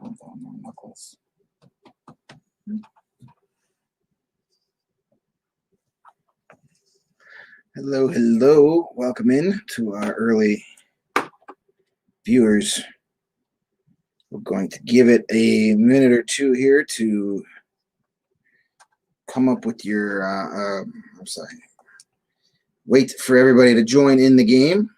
Knuckles. Hello, hello. Welcome in to our early viewers. We're going to give it a minute or two here to come up with your, I'm sorry, wait for everybody to join in the game.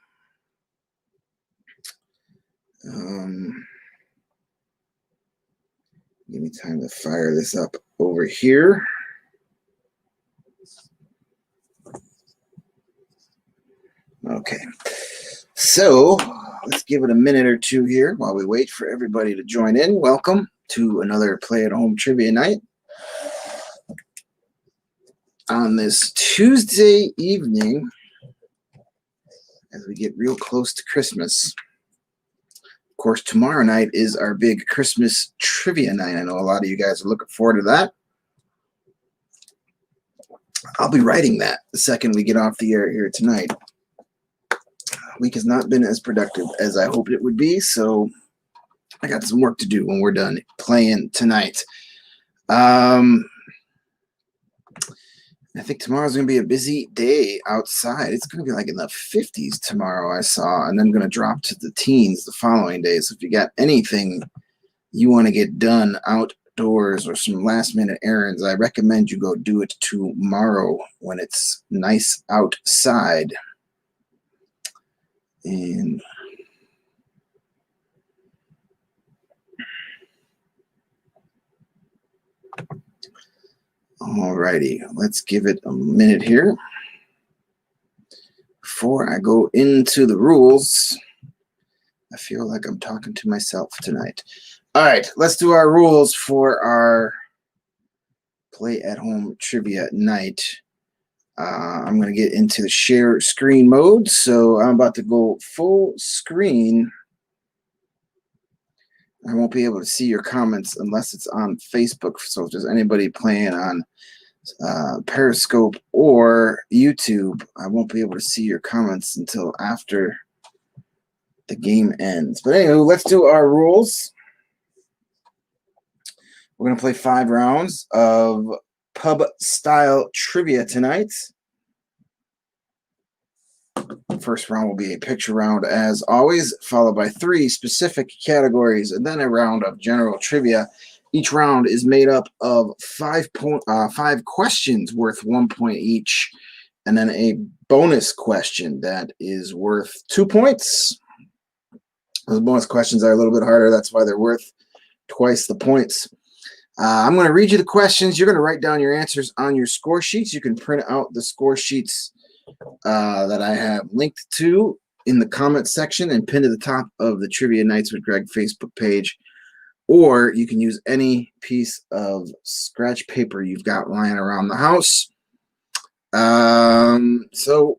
Give me time to fire this up over here. Okay, so let's give it a minute or two here while we wait for everybody to join in. Welcome to another Play at Home Trivia Night on this Tuesday evening as we get real close to Christmas. Of course, tomorrow night is our big Christmas trivia night. I know a lot of you guys are looking forward to that. I'll be writing that the second we get off the air here tonight. Week has not been as productive as I hoped it would be, so I got some work to do when we're done playing tonight. I think tomorrow's going to be a busy day outside. It's going to be like in the 50s tomorrow, I saw, and then going to drop to the teens the following day. So if you got anything you want to get done outdoors or some last-minute errands, I recommend you go do it tomorrow when it's nice outside. And alrighty, let's give it a minute here before I go into the rules. I feel like I'm talking to myself tonight. All right, let's do our rules for our Play at Home Trivia Night. I'm going to get into the share screen mode, so I'm about to go full screen. I won't be able to see your comments unless it's on Facebook, so if there's anybody playing on Periscope or YouTube, I won't be able to see your comments until after the game ends. But anyway, let's do our rules. We're going to play 5 rounds of pub-style trivia tonight. First round will be a picture round, as always, followed by 3 specific categories, and then a round of general trivia. Each round is made up of 5 questions worth 1 point each, and then a bonus question that is worth 2 points. Those bonus questions are a little bit harder. That's why they're worth twice the points. I'm going to read you the questions. You're going to write down your answers on your score sheets. You can print out the score sheets that I have linked to in the comment section and pinned to the top of the Trivia Nights with Greg Facebook page. Or you can use any piece of scratch paper you've got lying around the house. So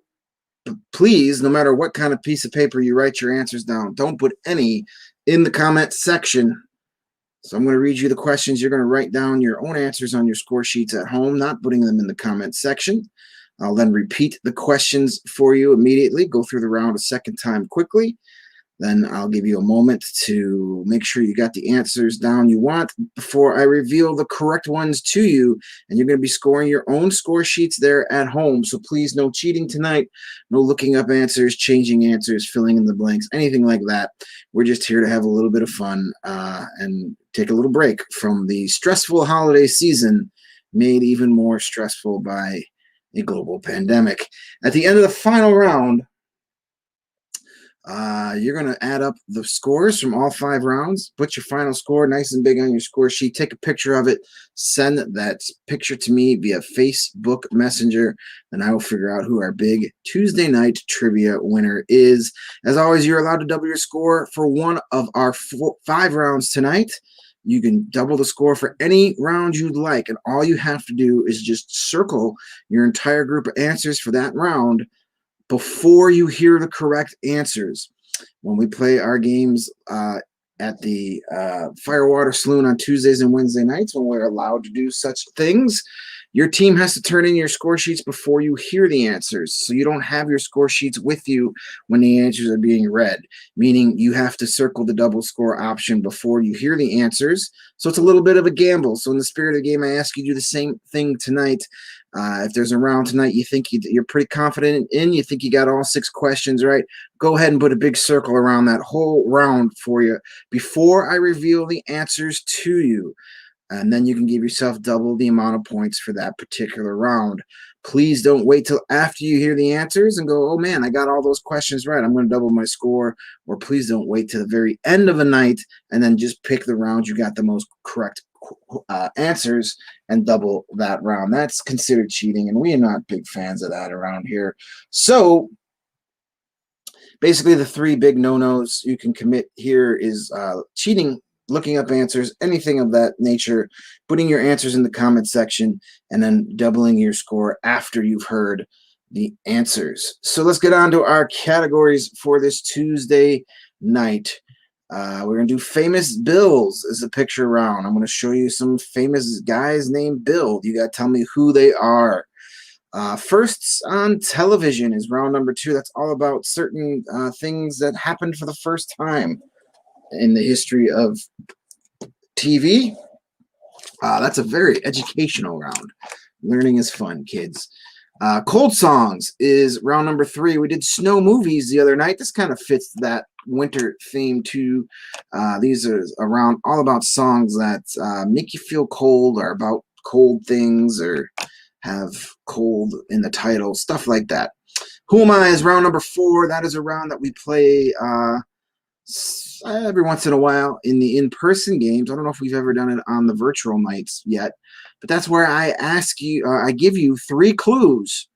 please, no matter what kind of piece of paper you write your answers down, don't put any in the comment section. So I'm going to read you the questions. You're going to write down your own answers on your score sheets at home, not putting them in the comment section. I'll then repeat the questions for you immediately, go through the round a second time quickly. Then I'll give you a moment to make sure you got the answers down you want before I reveal the correct ones to you. And you're going to be scoring your own score sheets there at home. So please, no cheating tonight, no looking up answers, changing answers, filling in the blanks, anything like that. We're just here to have a little bit of fun and take a little break from the stressful holiday season, made even more stressful by a global pandemic. At the end of the final round, you're going to add up the scores from all 5 rounds, put your final score nice and big on your score sheet, take a picture of it, send that picture to me via Facebook Messenger, and I will figure out who our big Tuesday night trivia winner is. As always, you're allowed to double your score for one of our 5 rounds tonight. You can double the score for any round you'd like, and all you have to do is just circle your entire group of answers for that round before you hear the correct answers. When we play our games at the Firewater Saloon on Tuesdays and Wednesday nights, when we're allowed to do such things, Your team has to turn in your score sheets before you hear the answers. So you don't have your score sheets with you when the answers are being read, meaning you have to circle the double score option before you hear the answers. So it's a little bit of a gamble. So in the spirit of the game, I ask you to do the same thing tonight. If there's a round tonight you think you're pretty confident in, you think you got all 6 questions right, go ahead and put a big circle around that whole round for you before I reveal the answers to you. And then you can give yourself double the amount of points for that particular round. Please don't wait till after you hear the answers and go, oh man, I got all those questions right, I'm going to double my score. Or please don't wait to the very end of the night and then just pick the round you got the most correct answers and double that round. That's considered cheating, and we are not big fans of that around here. So basically the 3 big no-nos you can commit here is cheating, looking up answers, anything of that nature, putting your answers in the comment section, and then doubling your score after you've heard the answers. So let's get on to our categories for this Tuesday night. We're going to do famous bills as a picture round. I'm going to show you some famous guys named Bill. You got to tell me who they are. Firsts on television is round number 2. That's all about certain things that happened for the first time in the history of TV. That's a very educational round. Learning is fun, kids. Cold songs is round number 3. We did snow movies the other night. This kind of fits that winter theme too. These are around all about songs that make you feel cold, or about cold things, or have cold in the title, stuff like that. Who Am I is round number 4. That is a round that we play every once in a while in the in-person games. I don't know if we've ever done it on the virtual nights yet, but that's where I ask you, I give you 3 clues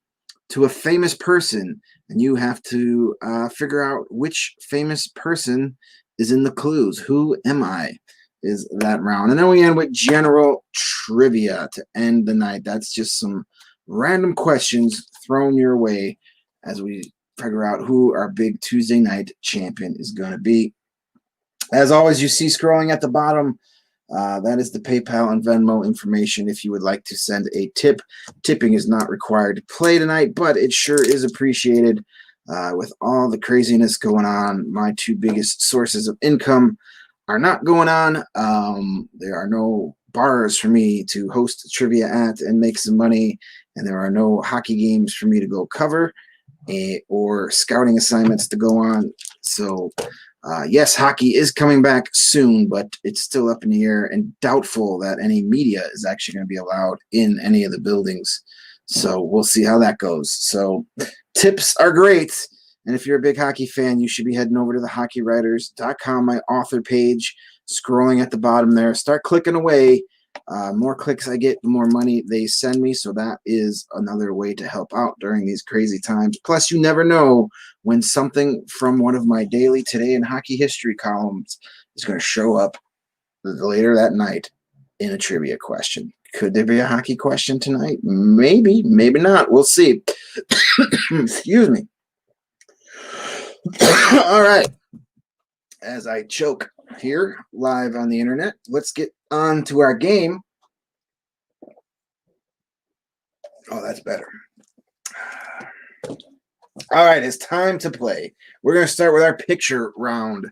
to a famous person, and you have to figure out which famous person is in the clues. Who am I is that round. And then we end with general trivia to end the night. That's just some random questions thrown your way as we figure out who our big Tuesday night champion is going to be. As always, you see scrolling at the bottom, that is the PayPal and Venmo information if you would like to send a tip. Tipping is not required to play tonight, but it sure is appreciated. With all the craziness going on, my 2 biggest sources of income are not going on. There are no bars for me to host trivia at and make some money, and there are no hockey games for me to go cover or scouting assignments to go on. So yes, hockey is coming back soon, but it's still up in the air and doubtful that any media is actually going to be allowed in any of the buildings. So we'll see how that goes. So tips are great. And if you're a big hockey fan, you should be heading over to thehockeywriters.com, my author page, scrolling at the bottom there. Start clicking away. More clicks I get, the more money they send me. So that is another way to help out during these crazy times. Plus, you never know when something from one of my daily Today in Hockey History columns is going to show up later that night in a trivia question. Could there be a hockey question tonight? Maybe, maybe not. We'll see. Excuse me. All right. As I choke here live on the internet, let's get on to our game. Oh, that's better. All right, it's time to play. We're going to start with our picture round.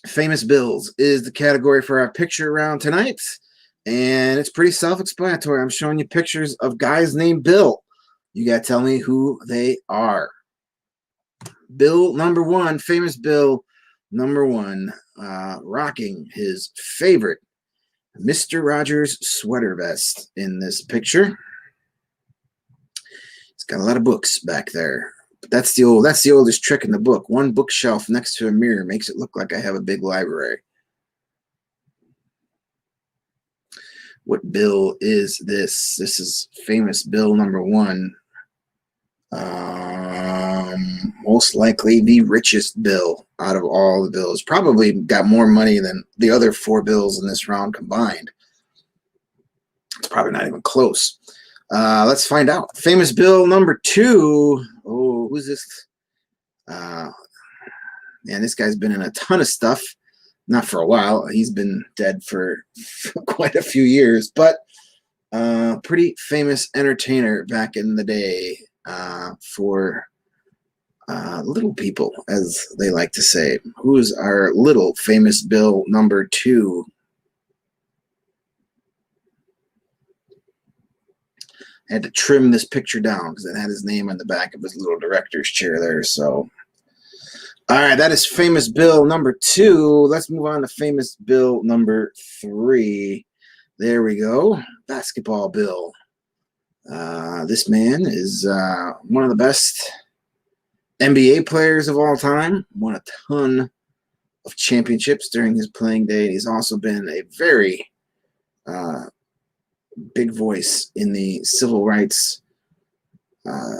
Famous Bills is the category for our picture round tonight, and it's pretty self-explanatory. I'm showing you pictures of guys named Bill. You got to tell me who they are. Bill number 1, famous Bill number 1, rocking his favorite Mr. Rogers sweater vest in this picture. He's got a lot of books back there. But that's the oldest trick in the book. One bookshelf next to a mirror makes it look like I have a big library. What Bill is this? This is famous Bill number 1. Most likely the richest Bill out of all the Bills. Probably got more money than the other 4 Bills in this round combined. It's probably not even close. Let's find out. Famous Bill number 2. Oh, who's this? Man, this guy's been in a ton of stuff. Not for a while. He's been dead for quite a few years. But Pretty famous entertainer back in the day for little people, as they like to say. Who's our little famous Bill number 2? I had to trim this picture down because it had his name on the back of his little director's chair there. So, all right, that is famous Bill number 2. Let's move on to famous Bill number 3. There we go. Basketball Bill. This man is one of the best NBA players of all time. Won a ton of championships during his playing day. He's also been a very big voice in the civil rights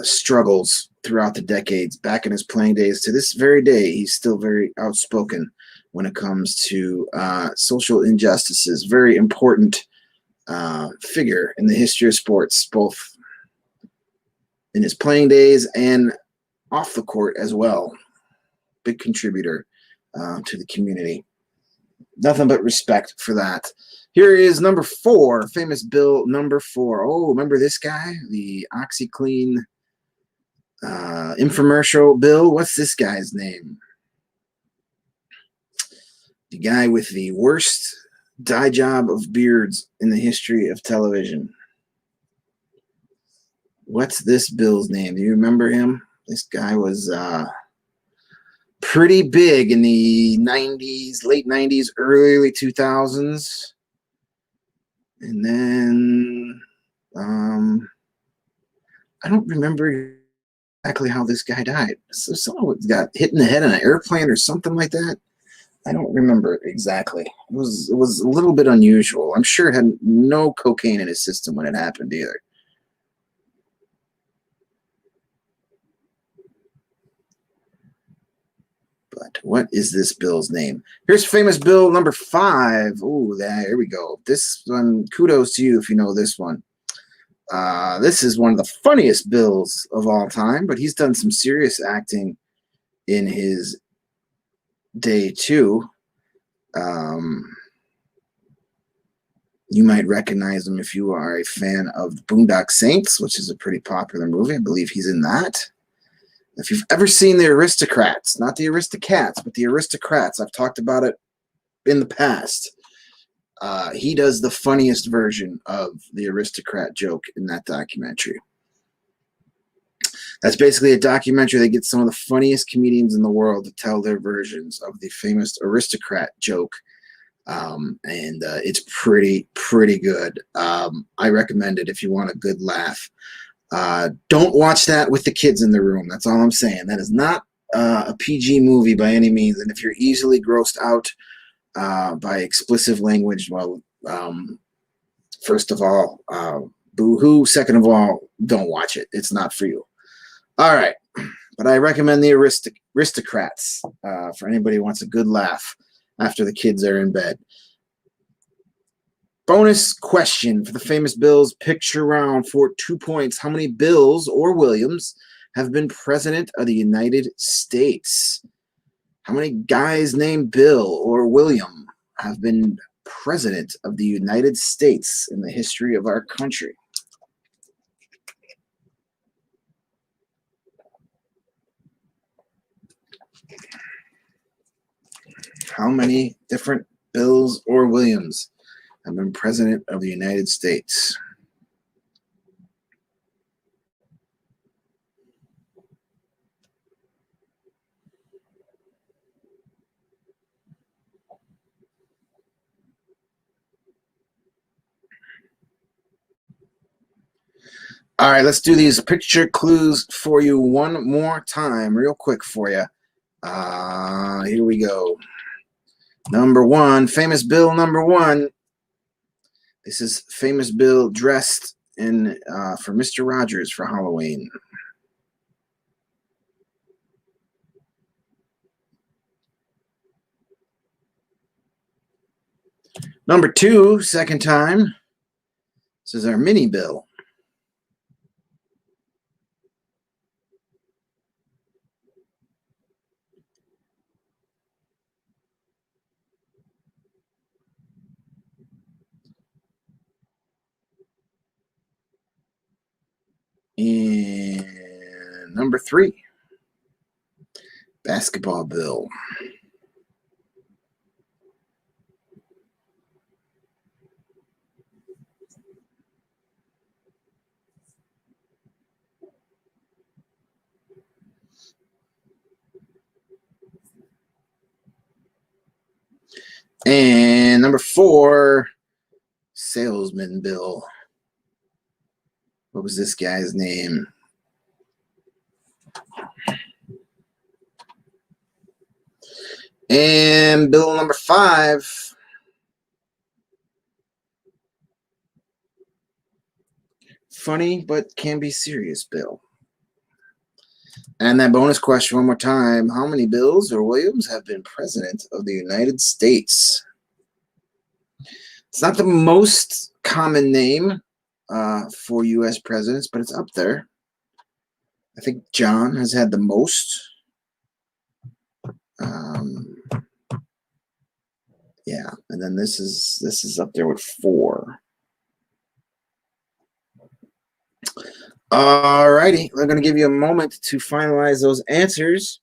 struggles throughout the decades. Back in his playing days to this very day, he's still very outspoken when it comes to social injustices. Very important figure in the history of sports, both in his playing days and off the court as well. Big contributor to the community. Nothing but respect for that. Here is number 4, famous Bill number 4. Oh, remember this guy? The OxyClean infomercial Bill. What's this guy's name? The guy with the worst dye job of beards in the history of television. What's this Bill's name? Do you remember him? This guy was pretty big in the 90s, late 90s, early 2000s. And then I don't remember exactly how this guy died. So someone got hit in the head on an airplane or something like that. I don't remember exactly. It was a little bit unusual. I'm sure it had no cocaine in his system when it happened either. But what is this Bill's name? Here's famous Bill number 5. Oh, there we go. This one, kudos to you if you know this one. This is one of the funniest Bills of all time, but he's done some serious acting in his day too. You might recognize him if you are a fan of Boondock Saints, which is a pretty popular movie. I believe he's in that. If you've ever seen The Aristocrats, not the Aristocats, but The Aristocrats, I've talked about it in the past. He does the funniest version of the aristocrat joke in that documentary. That's basically a documentary that gets some of the funniest comedians in the world to tell their versions of the famous aristocrat joke. It's pretty good. I recommend it if you want a good laugh. Don't watch that with the kids in the room. That's all I'm saying. That is not a PG movie by any means. And if you're easily grossed out by explicit language, well, first of all, boo-hoo. Second of all, don't watch it. It's not for you. All right. But I recommend the Aristocrats for anybody who wants a good laugh after the kids are in bed. Bonus question for the famous Bills picture round for 2 points. How many Bills or Williams have been president of the United States? How many guys named Bill or William have been president of the United States in the history of our country? How many different Bills or Williams have been president of the United States? All right, let's do these picture clues for you one more time, real quick for you. Here we go. Number 1, famous Bill number 1. This is famous Bill dressed in for Mr. Rogers for Halloween. Number 2, second time. This is our mini Bill. number 3, Basketball Bill. And number 4, Salesman Bill. What was this guy's name? And bill number 5, funny but can be serious Bill. And that bonus question one more time. How many Bills or Williams have been president of the United States? It's not the most common name for U.S. presidents, but it's up there. I think John has had the most. Yeah, and then this is up there with 4. All righty, we're going to give you a moment to finalize those answers.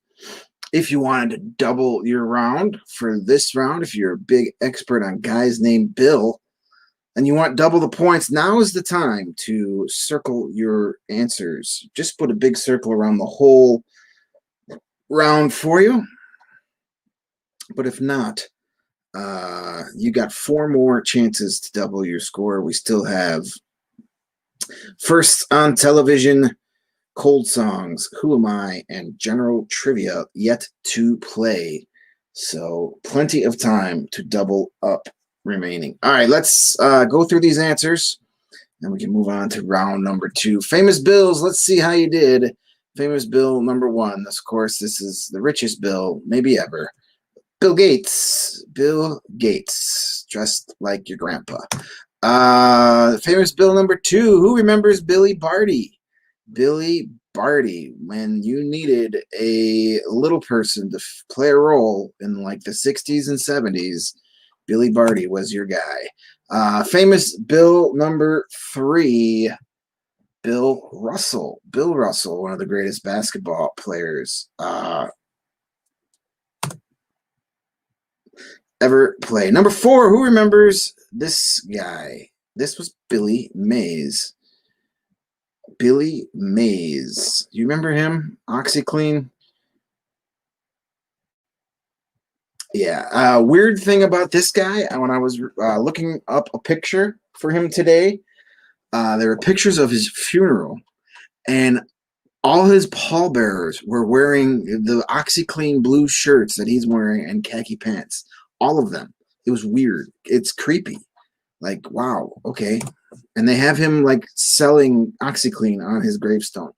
If you wanted to double your round for this round, if you're a big expert on guys named Bill, and you want double the points, now is the time to circle your answers. Just put a big circle around the whole round for you. But if not, you got 4 more chances to double your score. We still have First on Television, Cold Songs, Who Am I, and General Trivia yet to play. So plenty of time to double up remaining. All right, let's go through these answers, and we can move on to round number 2. Famous Bills, let's see how you did. Famous Bill number 1. Of course, this is the richest Bill maybe ever. Bill Gates. Bill Gates, dressed like your grandpa. Famous Bill number 2. Who remembers Billy Barty? Billy Barty, when you needed a little person to play a role in like the 60s and 70s, Billy Barty was your guy. Famous Bill number 3, Bill Russell. Bill Russell, one of the greatest basketball players ever play. Number 4, who remembers this guy? This was Billy Mays. Billy Mays. You remember him? OxyClean? Yeah. Weird thing about this guy, when I was looking up a picture for him today, there were pictures of his funeral, and all his pallbearers were wearing the OxyClean blue shirts that he's wearing and khaki pants. All of them. It was weird. It's creepy. Like, wow, okay. And they have him like selling OxyClean on his gravestone.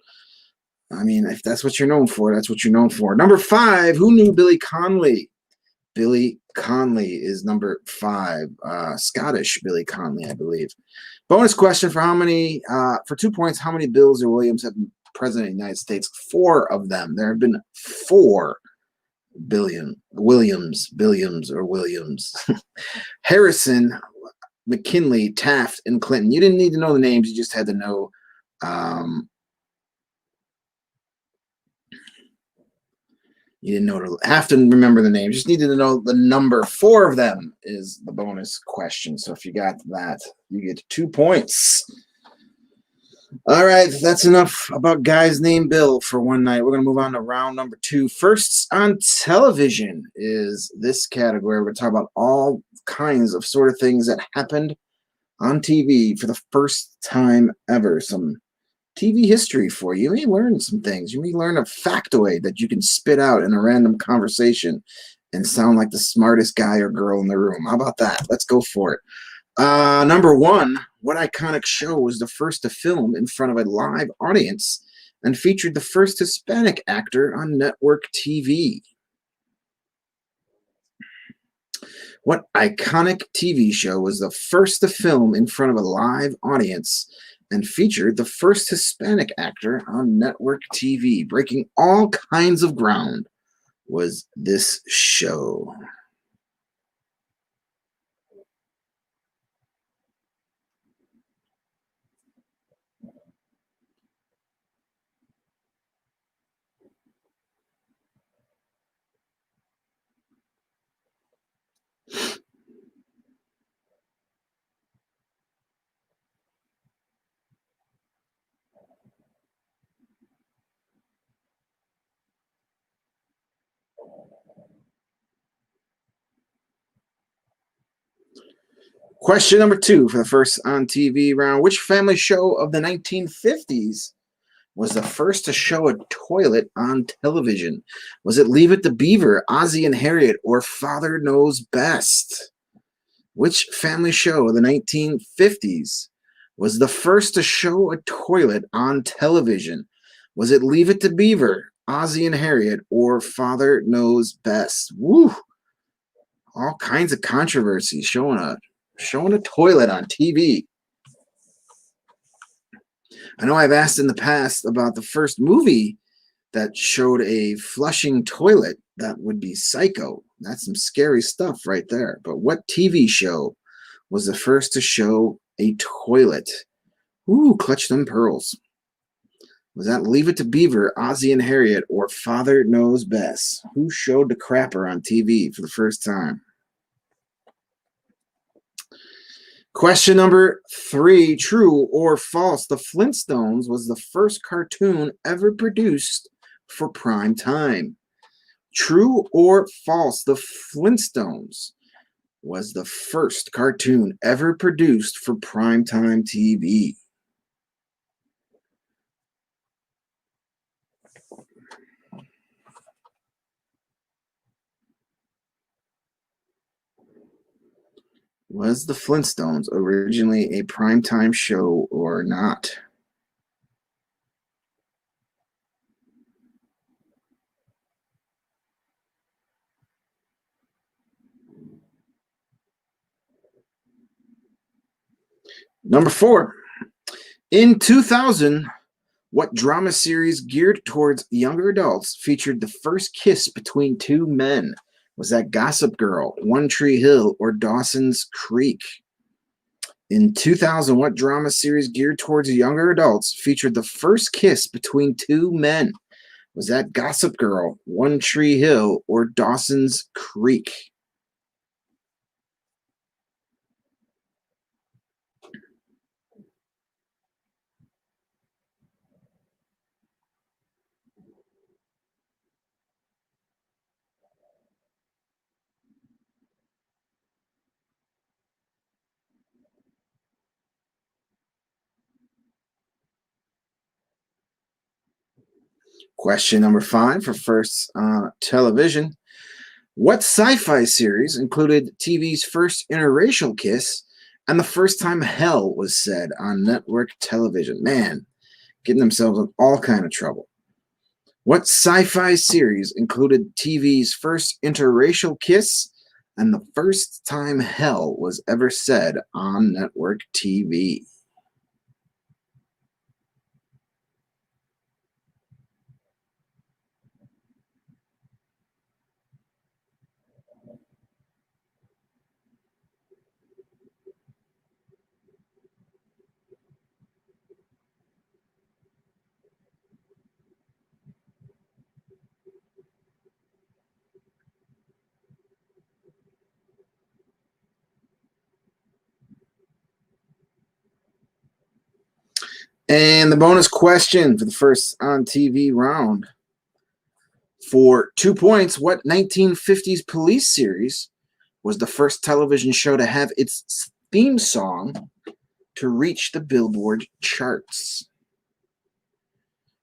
I mean, if that's what you're known for, that's what you're known for. Number 5, who knew Billy Connolly? Billy Connolly is number 5. Scottish Billy Connolly, I believe. Bonus question for for 2 points, how many Bills or Williams have been president of the United States? 4 of them. There have been 4 Williams. Harrison, McKinley, Taft, and Clinton. You didn't need to know the names. You just had to know you didn't have to remember the name. You just needed to know the number. 4 of them is the bonus question. So if you got that, you get 2 points. All right, that's enough about guys named Bill for one night. We're going to move on to round number 2. Firsts on television is this category. We're going to talk about all kinds of sort of things that happened on TV for the first time ever. Some TV history for you. You may learn some things. You may learn a factoid that you can spit out in a random conversation and sound like the smartest guy or girl in the room. How about that? Let's go for it. Number 1, what iconic show was the first to film in front of a live audience and featured the first Hispanic actor on network TV? What iconic TV show was the first to film in front of a live audience and featured the first Hispanic actor on network TV? Breaking all kinds of ground was this show. Question number 2 for the first on TV round. Which family show of the 1950s was the first to show a toilet on television? Was it Leave It to Beaver, Ozzie and Harriet, or Father Knows Best? Which family show of the 1950s was the first to show a toilet on television? Was it Leave It to Beaver, Ozzie and Harriet, or Father Knows Best? Woo! All kinds of controversy showing a toilet on TV. I know I've asked in the past about the first movie that showed a flushing toilet. That would be Psycho. That's some scary stuff right there. But what TV show was the first to show a toilet? Ooh, clutch them pearls. Was that Leave It to Beaver, Ozzie and Harriet, or Father Knows Best? Who showed the crapper on TV for the first time? Question number 3, true or false? The Flintstones was the first cartoon ever produced for prime time. True or false? The Flintstones was the first cartoon ever produced for primetime TV. Was the Flintstones originally a primetime show or not? Number 4. In 2000, what drama series geared towards younger adults featured the first kiss between two men? Was that Gossip Girl, One Tree Hill, or Dawson's Creek? In 2000, what drama series geared towards younger adults featured the first kiss between two men? Was that Gossip Girl, One Tree Hill, or Dawson's Creek? Question number 5 for first television. What sci-fi series included TV's first interracial kiss and the first time hell was said on network television? Man, getting themselves in all kind of trouble. What sci-fi series included TV's first interracial kiss and the first time hell was ever said on network TV? And the bonus question for the first on TV round. For 2 points, what 1950s police series was the first television show to have its theme song to reach the Billboard charts?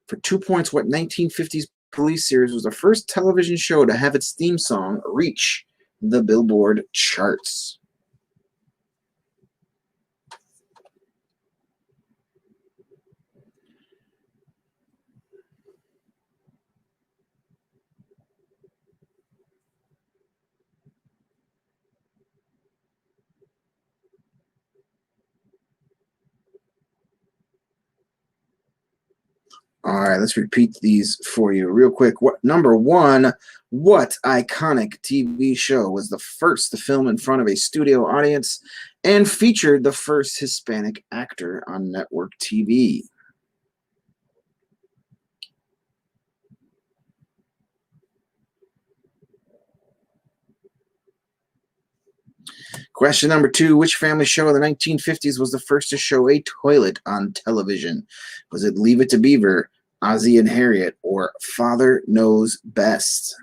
For 2 points, what 1950s police series was the first television show to have its theme song reach the Billboard charts? All right, let's repeat these for you real quick. Number 1, what iconic TV show was the first to film in front of a studio audience and featured the first Hispanic actor on network TV? Question number 2, which family show in the 1950s was the first to show a toilet on television? Was it Leave It to Beaver, Ozzie and Harriet, or Father Knows Best?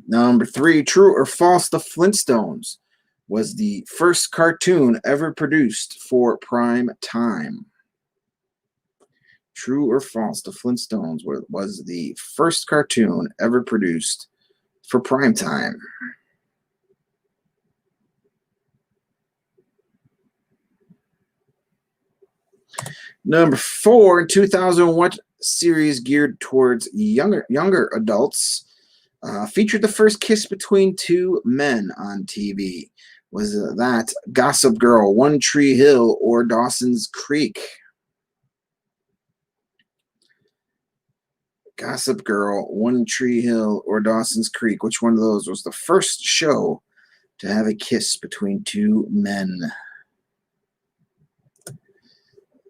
Number 3, true or false, the Flintstones was the first cartoon ever produced for prime time. True or false, the Flintstones was the first cartoon ever produced for prime time. Number 4, in 2000, what series geared towards younger adults featured the first kiss between two men on TV? Was that Gossip Girl, One Tree Hill, or Dawson's Creek? Gossip Girl, One Tree Hill, or Dawson's Creek? Which one of those was the first show to have a kiss between two men?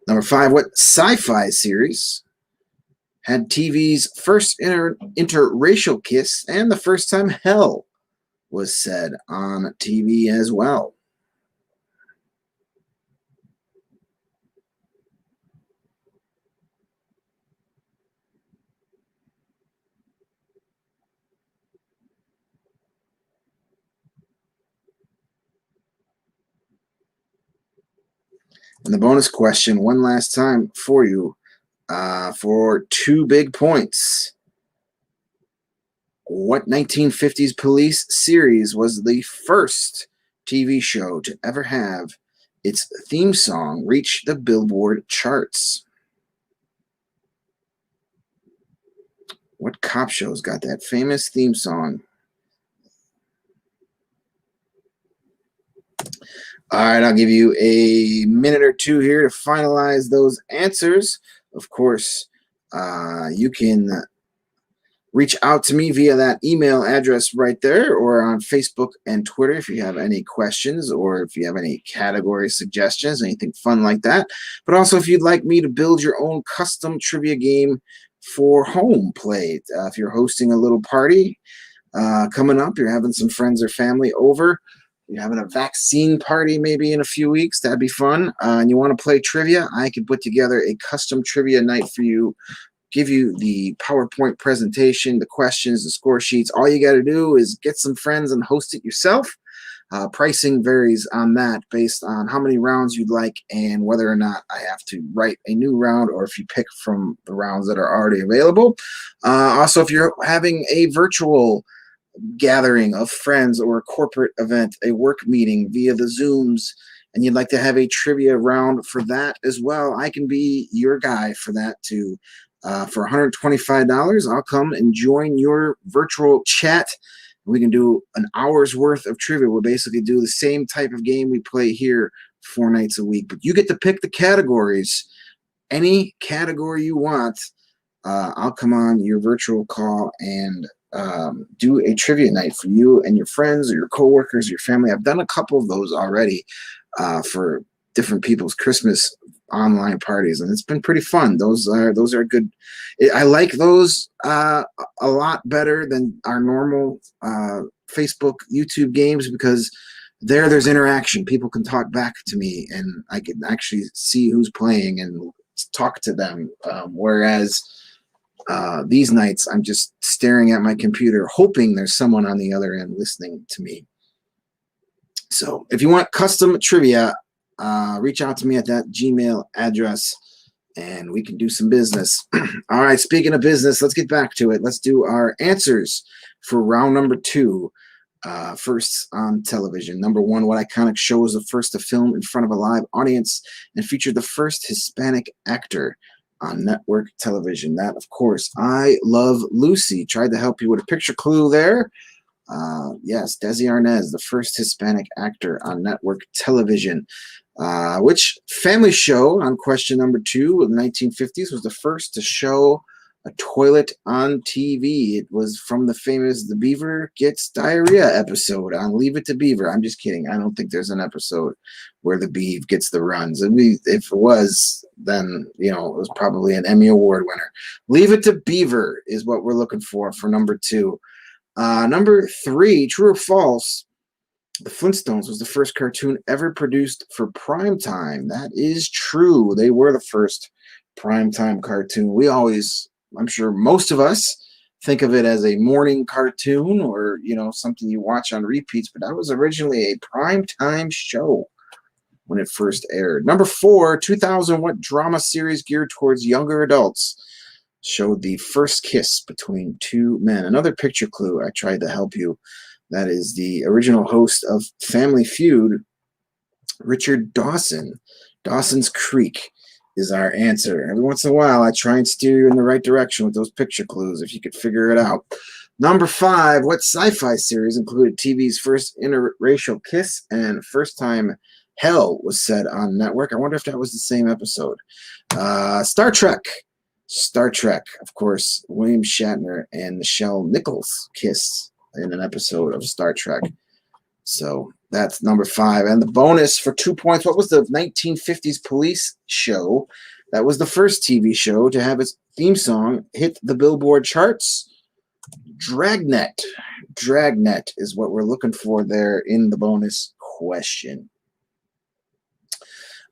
Number 5, what sci-fi series had TV's first interracial kiss and the first time hell was said on TV as well? And the bonus question, one last time for you, for 2 big points. What 1950s police series was the first TV show to ever have its theme song reach the Billboard charts? What cop show's got that famous theme song? All right, I'll give you a minute or two here to finalize those answers. Of course, you can reach out to me via that email address right there, or on Facebook and Twitter if you have any questions, or if you have any category suggestions, anything fun like that. But also, if you'd like me to build your own custom trivia game for home play, if you're hosting a little party coming up, you're having some friends or family over, you're having a vaccine party maybe in a few weeks, that'd be fun, and you want to play trivia, I could put together a custom trivia night for you, give you the PowerPoint presentation, the questions, the score sheets. All you got to do is get some friends and host it yourself. Pricing varies on that based on how many rounds you'd like and whether or not I have to write a new round or if you pick from the rounds that are already available. Also, if you're having a virtual gathering of friends or a corporate event, a work meeting via the Zooms, and you'd like to have a trivia round for that as well, I can be your guy for that too. For $125, I'll come and join your virtual chat. We can do an hour's worth of trivia. We'll basically do the same type of game we play here 4 nights a week, but you get to pick the categories. Any category you want, I'll come on your virtual call and do a trivia night for you and your friends or your coworkers, your family. I've done a couple of those already for different people's Christmas online parties, and it's been pretty fun. Those are good. I like those a lot better than our normal Facebook, YouTube games, because there's interaction. People can talk back to me, and I can actually see who's playing and talk to them. Whereas these nights, I'm just staring at my computer, hoping there's someone on the other end listening to me. So if you want custom trivia, reach out to me at that Gmail address and we can do some business. All right, speaking of business, let's get back to it. Let's do our answers for round number 2, firsts on television. Number 1, what iconic show was the first to film in front of a live audience and featured the first Hispanic actor on network television? That, of course, I Love Lucy. Tried to help you with a picture clue there. Yes, Desi Arnaz, the first Hispanic actor on network television. Which family show, on question number 2, in the 1950s, was the first to show a toilet on TV? It was from the famous The Beaver Gets Diarrhea episode on Leave It to Beaver. I'm just kidding. I don't think there's an episode where the Beav gets the runs. If it was, then, it was probably an Emmy Award winner. Leave It to Beaver is what we're looking for number 2. Number 3, true or false, the Flintstones was the first cartoon ever produced for prime time. That is true. They were the first primetime cartoon. I'm sure most of us think of it as a morning cartoon or, something you watch on repeats, but that was originally a prime time show when it first aired. Number 4, 2000, what drama series geared towards younger adults showed the first kiss between two men? Another picture clue I tried to help you. That is the original host of Family Feud, Richard Dawson. Dawson's Creek is our answer. Every once in a while, I try and steer you in the right direction with those picture clues if you could figure it out. Number 5, what sci-fi series included TV's first interracial kiss and first time hell was said on network? I wonder if that was the same episode. Star Trek. Star Trek, of course, William Shatner and Nichelle Nichols kiss in an episode of Star Trek. So that's number 5. And the bonus for 2 points, what was the 1950s police show that was the first TV show to have its theme song hit the Billboard charts? Dragnet. Dragnet is what we're looking for there in the bonus question.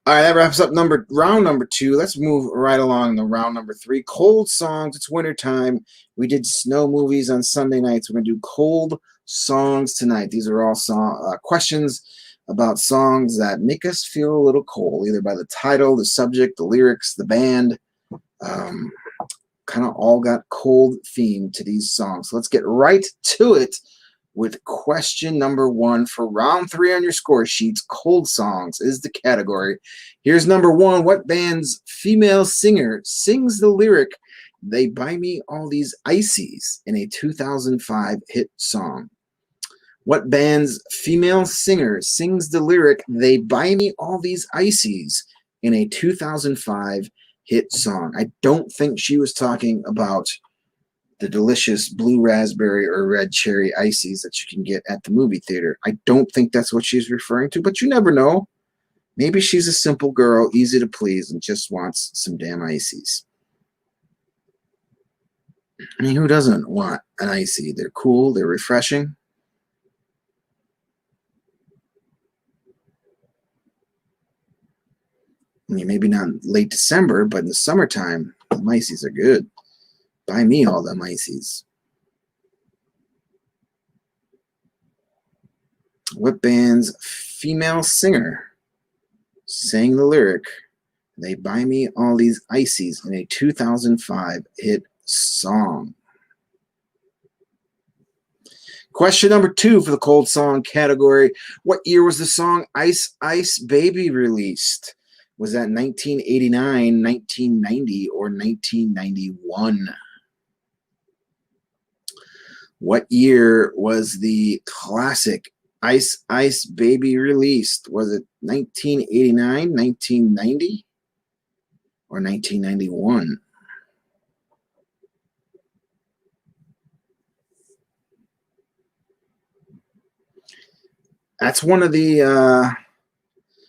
All right, that wraps up round number 2. Let's move right along to round number 3. Cold songs. It's winter time. We did snow movies on Sunday nights. We're going to do cold songs tonight. These are all questions about songs that make us feel a little cold, either by the title, the subject, the lyrics, the band. Kind of all got cold theme to these songs. So let's get right to it with question number 1 for round 3 on your score sheets. Cold songs is the category. Here's number 1. What band's female singer sings the lyric, "They Buy Me All These Ices" in a 2005 hit song? What band's female singer sings the lyric, "They Buy Me All These Ices" in a 2005 hit song? I don't think she was talking about the delicious blue raspberry or red cherry ices that you can get at the movie theater. I don't think that's what she's referring to, but you never know. Maybe she's a simple girl, easy to please, and just wants some damn ices. I mean, who doesn't want an icy? They're cool, they're refreshing. I mean, maybe not in late December, but in the summertime, the ices are good. Buy me all them ices. What band's female singer sang the lyric, "They Buy Me All These Ices" in a 2005 hit song? Question number 2 for the cold song category. What year was the song "Ice Ice Baby" released? Was that 1989, 1990, or 1991? What year was the classic "Ice Ice Baby" released? Was it 1989, 1990, or 1991? That's one of the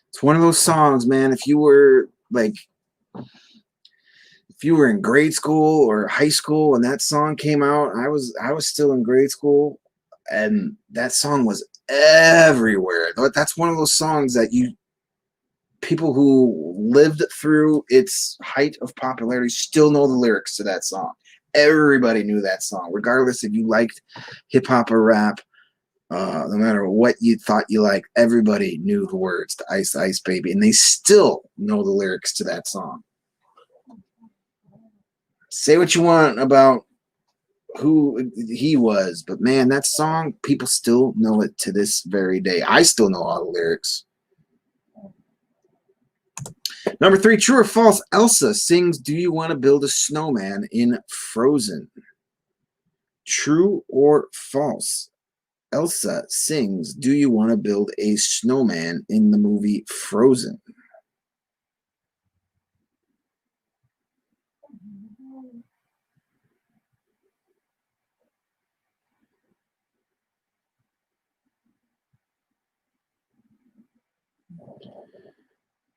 it's one of those songs, man. If you were in grade school or high school and that song came out, I was still in grade school, and that song was everywhere. That's one of those songs that people who lived through its height of popularity still know the lyrics to that song. Everybody knew that song, regardless if you liked hip hop or rap. No matter what you thought you liked, everybody knew the words to "Ice Ice Baby," and they still know the lyrics to that song. Say what you want about who he was, but man, that song, people still know it to this very day. I still know all the lyrics. Number 3, true or false? Elsa sings "Do You Want to Build a Snowman" in Frozen. True or false? Elsa sings "Do You Want to Build a Snowman" in the movie Frozen.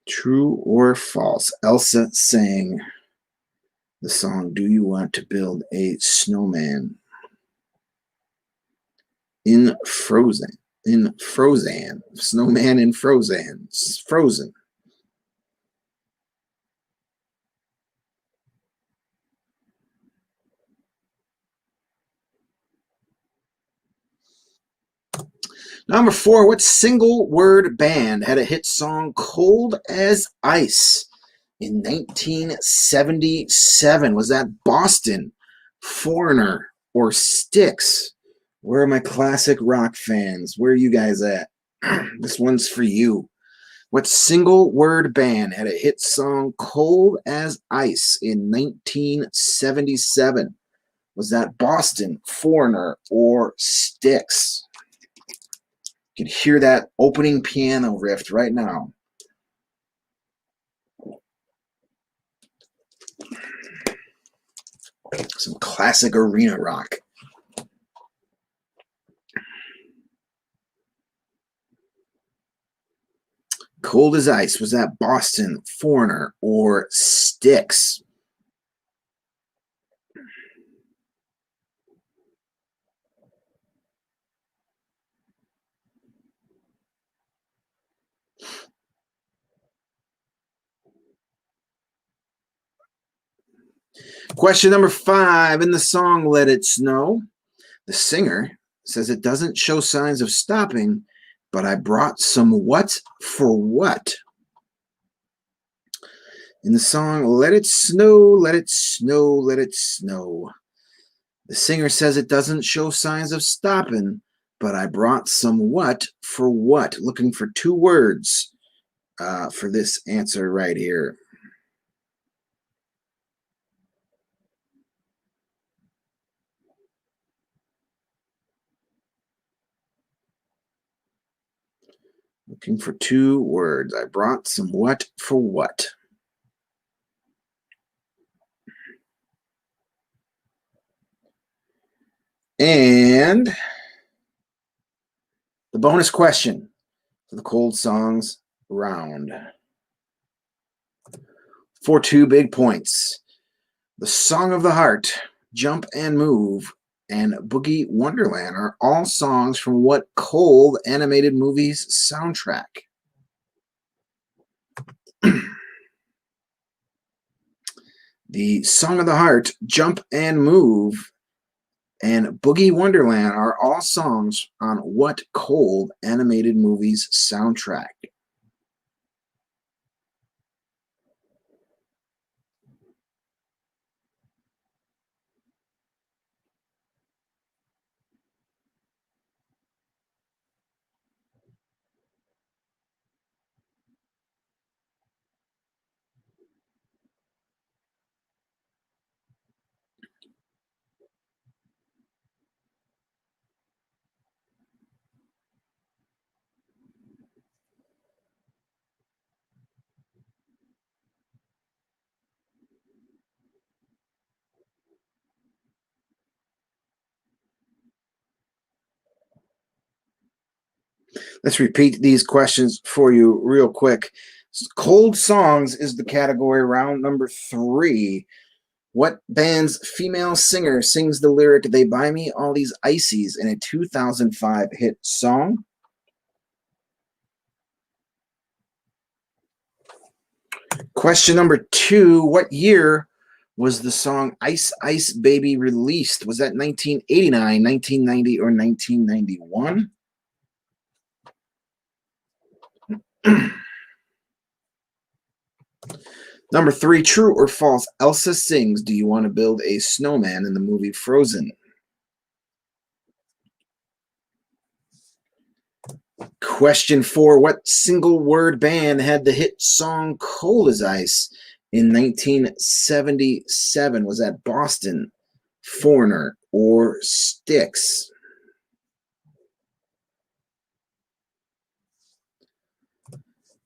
True or false? Elsa sang the song "Do You Want to Build a Snowman" in Frozen. In Frozen. Snowman in Frozen. Frozen. Number 4, what single word band had a hit song Cold as Ice in 1977? Was that Boston, Foreigner, or Styx? Where are my classic rock fans? Where are you guys at? This one's for you. What single word band had a hit song Cold as Ice in 1977? Was that Boston, Foreigner, or Styx? You can hear that opening piano riff right now. Some classic arena rock. Cold as Ice. Was that Boston, Foreigner, or Styx? Question number 5. In the song Let It Snow, the singer says it doesn't show signs of stopping, but I brought some what for what? In the song Let It Snow, Let It Snow, Let It Snow, the singer says it doesn't show signs of stopping, but I brought some what for what? Looking for 2 words for this answer right here. Looking for 2 words. I brought some what for what? And the bonus question for the Cold Songs round. For 2 big points. The Song of the Heart, Jump and Move, and Boogie Wonderland are all songs from what Cold animated movie's soundtrack? The Song of the Heart, Jump and Move, and Boogie Wonderland are all songs on what Cold animated movie's soundtrack? Let's repeat these questions for you real quick. Cold Songs is the category, round number 3. What band's female singer sings the lyric, "They buy me all these ices" in a 2005 hit song? Question number 2. What year was the song Ice Ice Baby released? Was that 1989, 1990, or 1991? Number 3. True or false? Elsa sings, "Do you want to build a snowman" in the movie Frozen? Question 4. What single word band had the hit song Cold as Ice in 1977? Was that Boston, Foreigner, or Styx?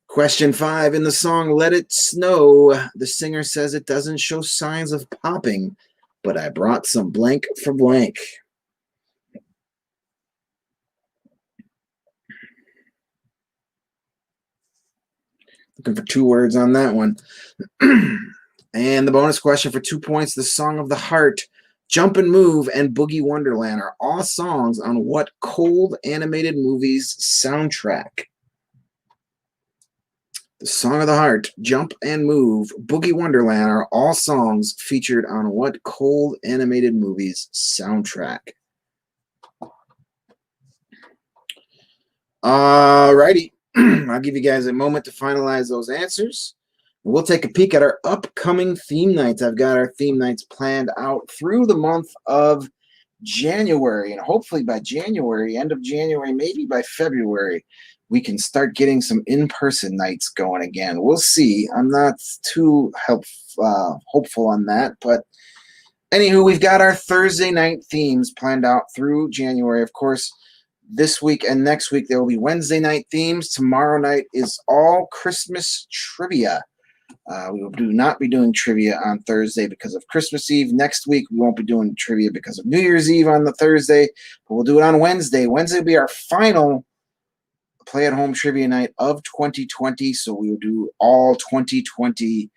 Question 5. In the song Let It Snow, the singer says it doesn't show signs of popping, but I brought some blank for blank. Looking for 2 words on that one. And the bonus question for 2 points. The Song of the Heart, Jump and Move, and Boogie Wonderland are all songs on what Cold animated movie's soundtrack? The Song of the Heart, Jump and Move, Boogie Wonderland are all songs featured on what Cold animated movie's soundtrack? All righty. I'll give you guys a moment to finalize those answers. We'll take a peek at our upcoming theme nights. I've got our theme nights planned out through the month of January, and hopefully by January, end of January, maybe by February, we can start getting some in-person nights going again. We'll see. I'm not too hopeful on that, but anywho, we've got our Thursday night themes planned out through January. Of course, this week and next week there will be Wednesday night themes. Tomorrow night is all Christmas trivia. We will not be doing trivia on Thursday because of Christmas Eve. Next week, we won't be doing trivia because of New Year's Eve on the Thursday, but we'll do it on Wednesday. Wednesday will be our final play-at-home trivia night of 2020, so we will do all 2020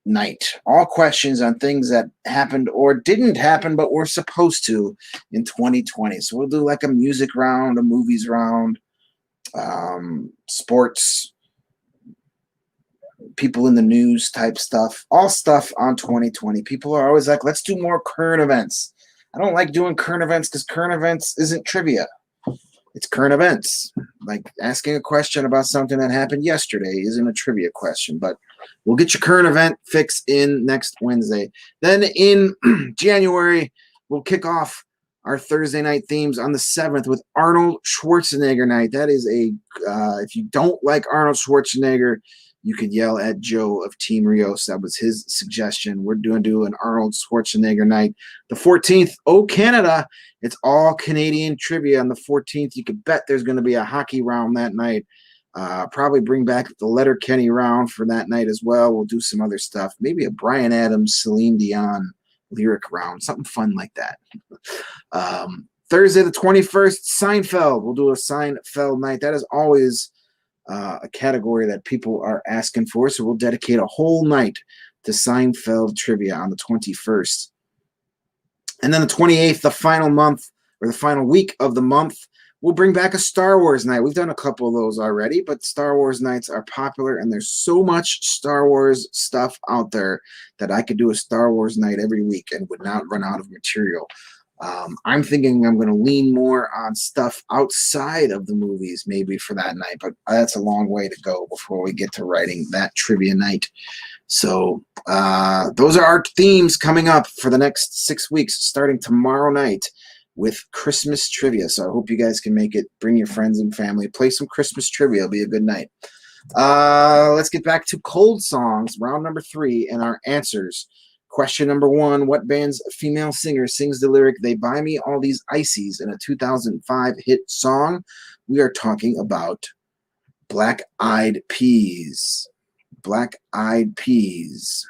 night. All questions on things that happened or didn't happen but were supposed to in 2020. So we'll do like a music round, a movies round, sports, people in the news type stuff, all stuff on 2020. People are always like, let's do more current events. I don't like doing current events because current events isn't trivia. It's current events. Like asking a question about something that happened yesterday isn't a trivia question, but we'll get your current event fix in next Wednesday. Then in January, we'll kick off our Thursday night themes on the 7th with Arnold Schwarzenegger night. That is if you don't like Arnold Schwarzenegger, you could yell at Joe of Team Rios. That was his suggestion. We're doing an Arnold Schwarzenegger night. The 14th, oh, Canada. It's all Canadian trivia on the 14th. You could bet there's going to be a hockey round that night. Probably bring back the Letterkenny round for that night as well. We'll do some other stuff. Maybe a Bryan Adams, Celine Dion lyric round. Something fun like that. Thursday the 21st, Seinfeld. We'll do a Seinfeld night. That is always a category that people are asking for. So we'll dedicate a whole night to Seinfeld trivia on the 21st. And then the 28th, the final month or the final week of the month, we'll bring back a Star Wars night. We've done a couple of those already, but Star Wars nights are popular, and there's so much Star Wars stuff out there that I could do a Star Wars night every week and would not run out of material. I'm thinking I'm going to lean more on stuff outside of the movies maybe for that night, but that's a long way to go before we get to writing that trivia night. So those are our themes coming up for the next 6 weeks, starting tomorrow night with Christmas trivia. So I hope you guys can make it. Bring your friends and family. Play some Christmas trivia. It'll be a good night. Let's get back to cold songs, round number 3, and our answers. Question number 1, what band's female singer sings the lyric, "They buy me all these ices" in a 2005 hit song? We are talking about Black Eyed Peas. Black Eyed Peas.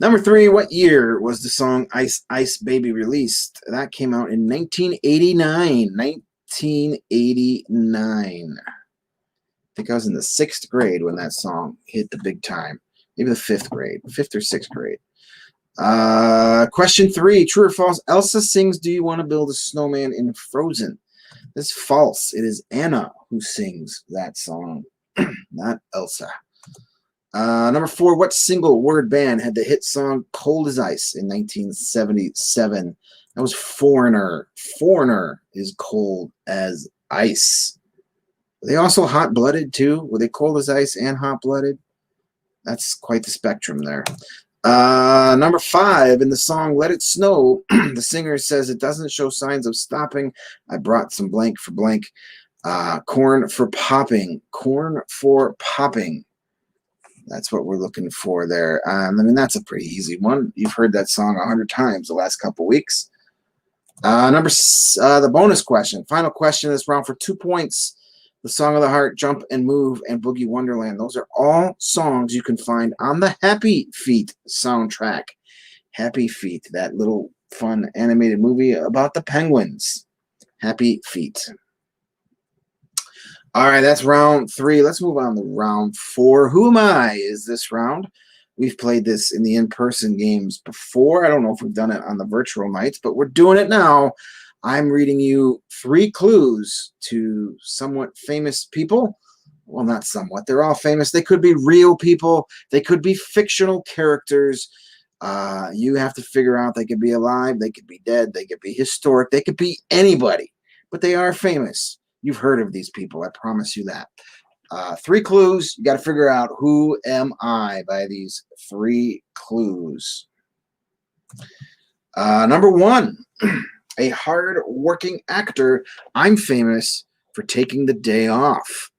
Number 3, what year was the song Ice Ice Baby released? That came out in 1989. 1989. I think I was in the 6th grade when that song hit the big time. Maybe the 5th grade, 5th or 6th grade. Question 3, true or false? Elsa sings "Do You Want to Build a Snowman" in Frozen. That's false. It is Anna who sings that song, not Elsa. Number 4, what single word band had the hit song "Cold as Ice" in 1977? That was Foreigner. Foreigner is Cold as Ice. Were they also hot-blooded too? Were they cold as ice and hot-blooded? That's quite the spectrum there. Number 5, in the song "Let It Snow," the singer says it doesn't show signs of stopping. I brought some blank for blank. Corn for popping. Corn for popping. That's what we're looking for there. I mean, that's a pretty easy one. You've heard that song 100 times the last couple weeks. The bonus question. Final question of this round for 2 points. The Song of the Heart, Jump and Move, and Boogie Wonderland. Those are all songs you can find on the Happy Feet soundtrack. Happy Feet, that little fun animated movie about the penguins. Happy Feet. All right, that's round 3. Let's move on to round 4. Who Am I is this round. We've played this in the in-person games before. I don't know if we've done it on the virtual nights, but we're doing it now. I'm reading you 3 clues to somewhat famous people. Well, not somewhat. They're all famous. They could be real people. They could be fictional characters. You have to figure out they could be alive, they could be dead, they could be historic, they could be anybody, but they are famous. You've heard of these people, I promise you that. 3 clues. You got to figure out who am I by these 3 clues. Number 1, a hard-working actor. I'm famous for taking the day off.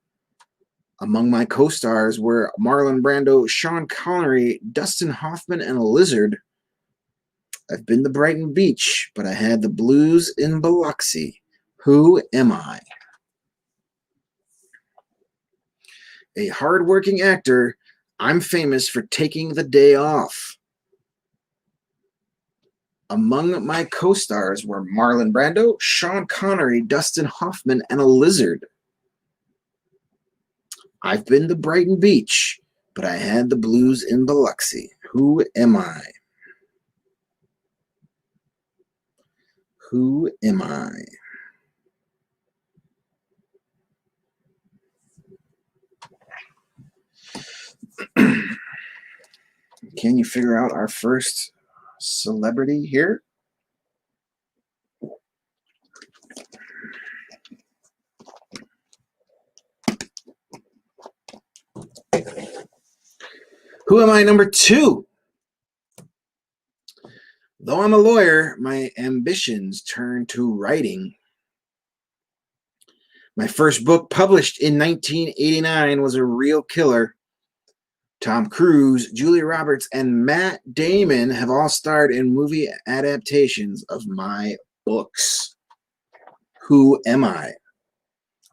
Among my co-stars were Marlon Brando, Sean Connery, Dustin Hoffman, and a lizard. I've been to Brighton Beach, but I had the blues in Biloxi. Who am I? A hard-working actor. I'm famous for taking the day off. Among my co-stars were Marlon Brando, Sean Connery, Dustin Hoffman, and a lizard. I've been to Brighton Beach, but I had the blues in Biloxi. Who am I? Who am I? Can you figure out our first celebrity here? Who am I? Number 2. Though I'm a lawyer, my ambitions turn to writing. My first book, published in 1989, was a real killer. Tom Cruise, Julia Roberts, and Matt Damon have all starred in movie adaptations of my books. Who am I?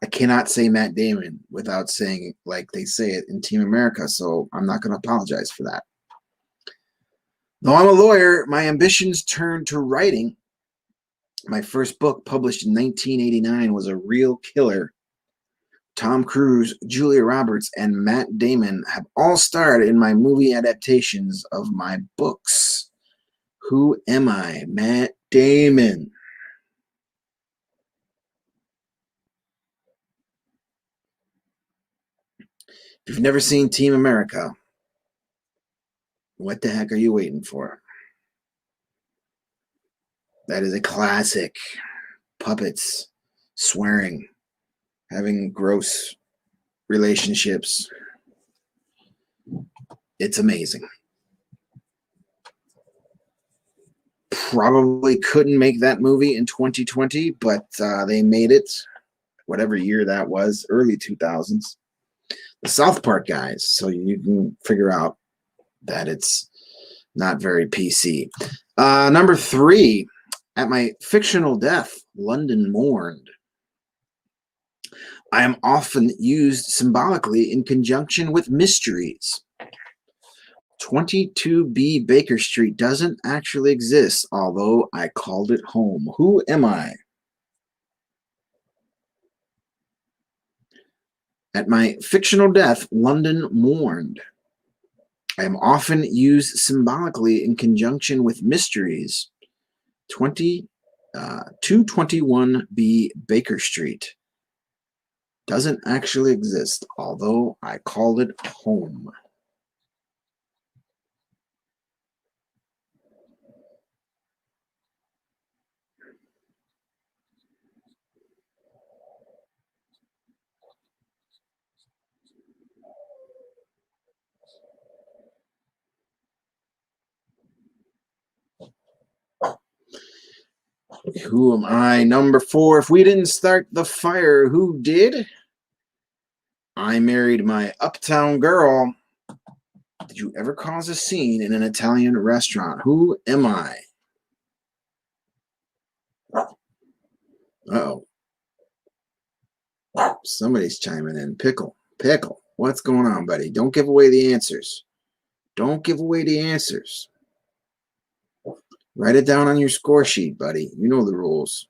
I cannot say Matt Damon without saying it like they say it in Team America, so I'm not going to apologize for that. Though I'm a lawyer, my ambitions turned to writing. My first book, published in 1989, was a real killer. Tom Cruise, Julia Roberts, and Matt Damon have all starred in my movie adaptations of my books. Who am I? Matt Damon. If you've never seen Team America, what the heck are you waiting for? That is a classic. Puppets, swearing, having gross relationships. It's amazing. Probably couldn't make that movie in 2020, but they made it, whatever year that was, early 2000s. The South Park guys, so you can figure out that it's not very PC. Number 3, at my fictional death, London mourned. I am often used symbolically in conjunction with mysteries. 22B Baker Street doesn't actually exist, although I called it home. Who am I? At my fictional death, London mourned. I am often used symbolically in conjunction with mysteries. 221B Baker Street doesn't actually exist, although I called it home. Who am I? Number 4. If we didn't start the fire, who did? I married my uptown girl. Did you ever cause a scene in an Italian restaurant? Who am I? Uh-oh. Somebody's chiming in. Pickle. What's going on, buddy? Don't give away the answers. Don't give away the answers. Write it down on your score sheet, buddy. You know the rules.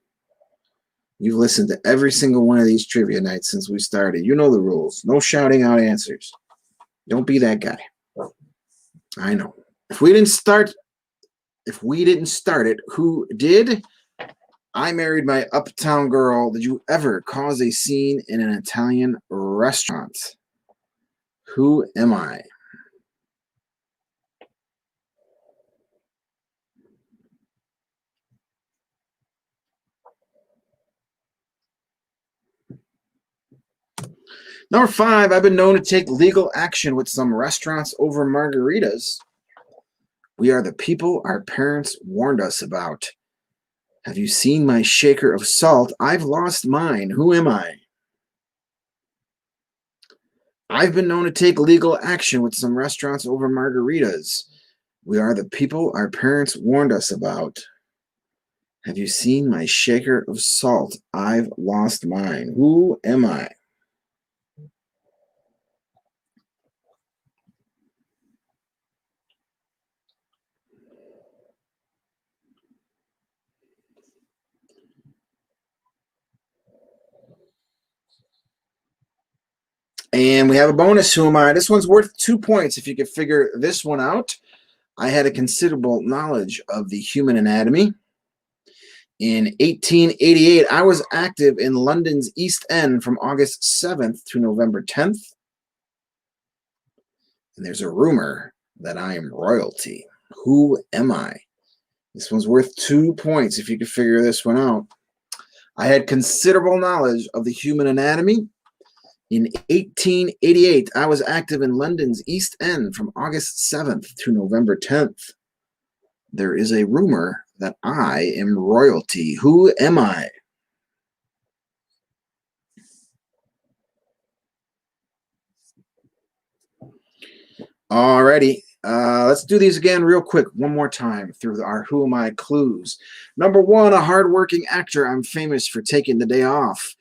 You've listened to every single one of these trivia nights since we started. You know the rules. No shouting out answers. Don't be that guy. I know. If we didn't start it, who did? I married my uptown girl. Did you ever cause a scene in an Italian restaurant? Who am I? Number 5, I've been known to take legal action with some restaurants over margaritas. We are the people our parents warned us about. Have you seen my shaker of salt? I've lost mine. Who am I? I've been known to take legal action with some restaurants over margaritas. We are the people our parents warned us about. Have you seen my shaker of salt? I've lost mine. Who am I? And we have a bonus. Who am I? This one's worth 2 points if you could figure this one out. I had a considerable knowledge of the human anatomy. In 1888, I was active in London's East End from August 7th to November 10th. And there's a rumor that I am royalty. Who am I? This one's worth 2 points if you could figure this one out. I had considerable knowledge of the human anatomy. In 1888, I was active in London's East End from August 7th to November 10th. There is a rumor that I am royalty. Who am I? Alrighty, let's do these again real quick one more time through our Who Am I clues. Number 1, a hardworking actor. I'm famous for taking the day off.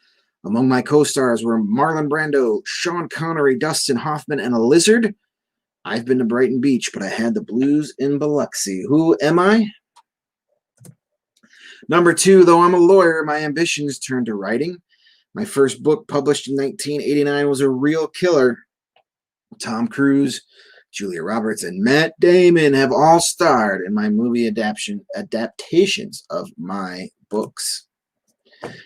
Among my co-stars were Marlon Brando, Sean Connery, Dustin Hoffman, and a lizard. I've been to Brighton Beach, but I had the blues in Biloxi. Who am I? Number 2, though I'm a lawyer, my ambitions turned to writing. My first book, published in 1989, was a real killer. Tom Cruise, Julia Roberts, and Matt Damon have all starred in my movie adaptations of my books.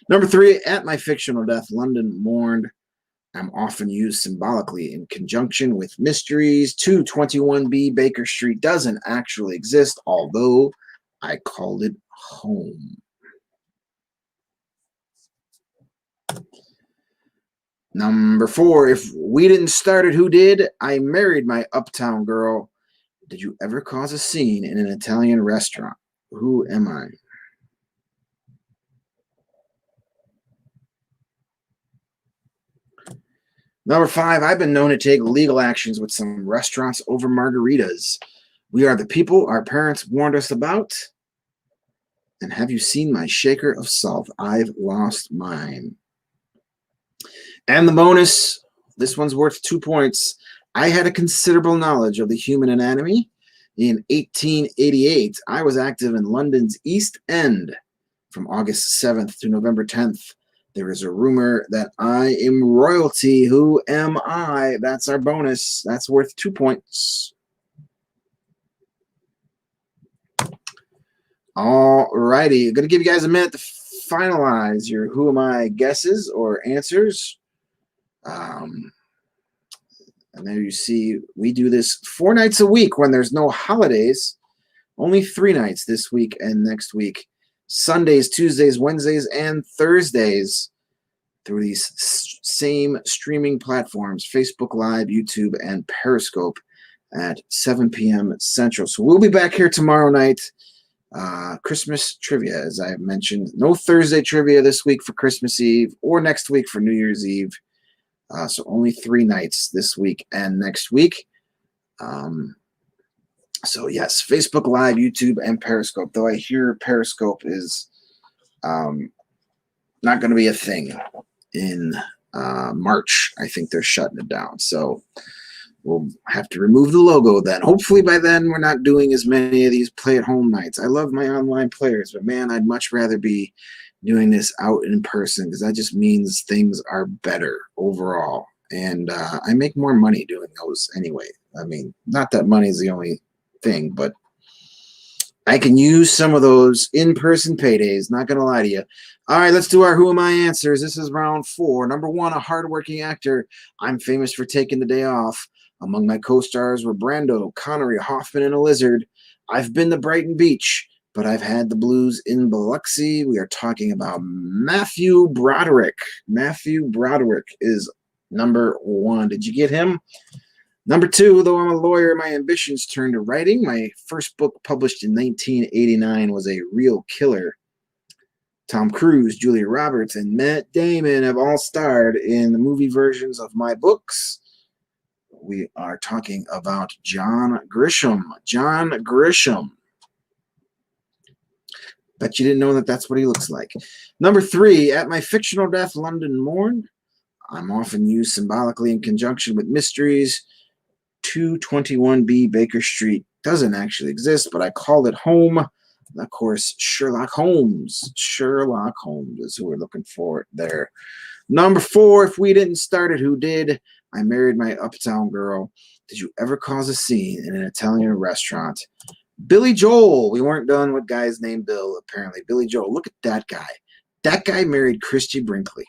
Number 3, at my fictional death, London mourned. I'm often used symbolically in conjunction with mysteries. 221B Baker Street doesn't actually exist, although I called it home. Number 4, if we didn't start it, who did? I married my uptown girl. Did you ever cause a scene in an Italian restaurant? Who am I? Number 5, I've been known to take legal actions with some restaurants over margaritas. We are the people our parents warned us about. And have you seen my shaker of salt? I've lost mine. And the bonus, this one's worth 2 points. I had a considerable knowledge of the human anatomy. In 1888, I was active in London's East End from August 7th to November 10th. There is a rumor that I am royalty. Who am I? That's our bonus. That's worth 2 points. All righty. I'm going to give you guys a minute to finalize your Who Am I guesses or answers. And there you see, we do this 4 nights a week when there's no holidays. Only 3 nights this week and next week. Sundays, Tuesdays, Wednesdays, and Thursdays through these same streaming platforms, Facebook Live, YouTube, and Periscope at 7 p.m. Central. So we'll be back here tomorrow night. Christmas trivia, as I have mentioned. No Thursday trivia this week for Christmas Eve or next week for New Year's Eve. So only 3 nights this week and next week. So yes, Facebook Live, YouTube, and Periscope. Though I hear Periscope is not going to be a thing in March. I think they're shutting it down. So we'll have to remove the logo then. Hopefully by then we're not doing as many of these play-at-home nights. I love my online players, but man, I'd much rather be doing this out in person because that just means things are better overall. And I make more money doing those anyway. I mean, not that money is the only thing, but I can use some of those in-person paydays, not going to lie to you. All right, let's do our Who Am I answers. This is round 4. Number 1, a hardworking actor. I'm famous for taking the day off. Among my co-stars were Brando, Connery, Hoffman, and a lizard. I've been to Brighton Beach, but I've had the blues in Biloxi. We are talking about Matthew Broderick. Matthew Broderick is Number 1. Did you get him? Number 2, though I'm a lawyer, my ambitions turned to writing. My first book published in 1989 was A Real Killer. Tom Cruise, Julia Roberts, and Matt Damon have all starred in the movie versions of my books. We are talking about John Grisham. John Grisham. Bet you didn't know that that's what he looks like. Number 3, at my fictional death, London mourned. I'm often used symbolically in conjunction with mysteries. 221B Baker Street doesn't actually exist, but I called it home. Of course, Sherlock Holmes. Sherlock Holmes is who we're looking for there. Number 4, if we didn't start it, who did? I married my uptown girl. Did you ever cause a scene in an Italian restaurant? Billy Joel. We weren't done with guys named Bill, apparently. Billy Joel. Look at that guy. That guy married Christy Brinkley.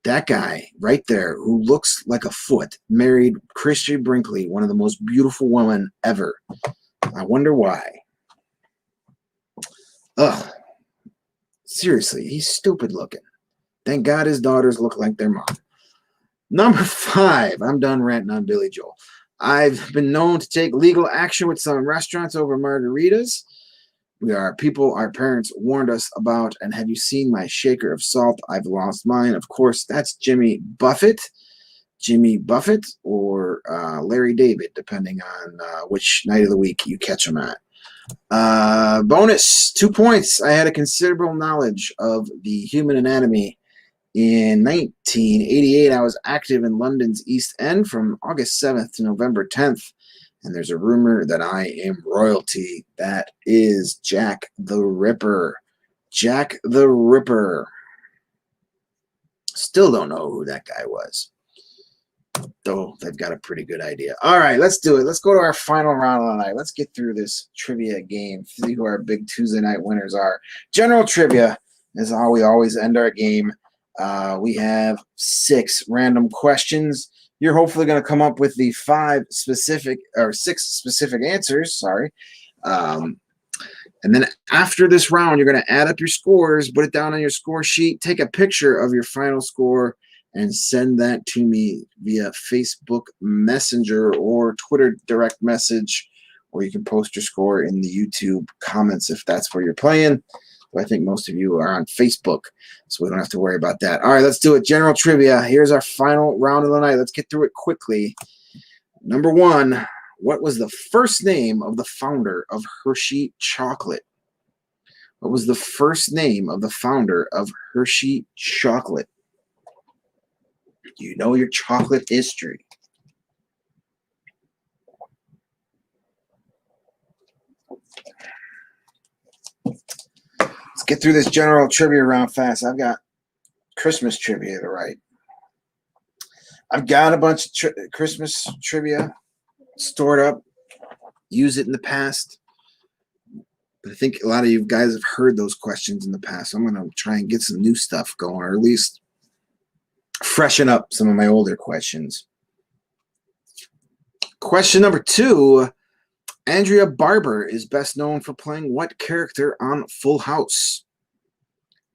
That guy right there who looks like a foot married Christy Brinkley, one of the most beautiful women ever. I wonder why. Ugh. Seriously, he's stupid looking. Thank God his daughters look like their mom. Number 5, I'm done ranting on Billy Joel. I've been known to take legal action with some restaurants over margaritas. We are people our parents warned us about. And have you seen my shaker of salt? I've lost mine. Of course, that's Jimmy Buffett. Jimmy Buffett or Larry David, depending on which night of the week you catch them at. Bonus, 2 points. I had a considerable knowledge of the human anatomy. In 1988, I was active in London's East End from August 7th to November 10th. And there's a rumor that I am royalty. That is Jack the Ripper. Jack the Ripper. Still don't know who that guy was. Though they've got a pretty good idea. All right, let's do it. Let's go to our final round of the night. Let's get through this trivia game. See who our big Tuesday night winners are. General trivia is how we always end our game. We have 6 random questions. You're hopefully going to come up with the 6 specific answers. Sorry. And then after this round, you're going to add up your scores, put it down on your score sheet, take a picture of your final score, and send that to me via Facebook Messenger or Twitter direct message, or you can post your score in the YouTube comments if that's where you're playing. But I think most of you are on Facebook, so we don't have to worry about that. All right, let's do it. General trivia. Here's our final round of the night. Let's get through it quickly. Number 1, what was the first name of the founder of Hershey Chocolate? What was the first name of the founder of Hershey Chocolate? You know your chocolate history. Let's get through this general trivia round fast. I've got Christmas trivia to write. I've got a bunch of Christmas trivia stored up, used it in the past. But I think a lot of you guys have heard those questions in the past. So I'm going to try and get some new stuff going, or at least freshen up some of my older questions. Question number 2. Andrea Barber is best known for playing what character on Full House?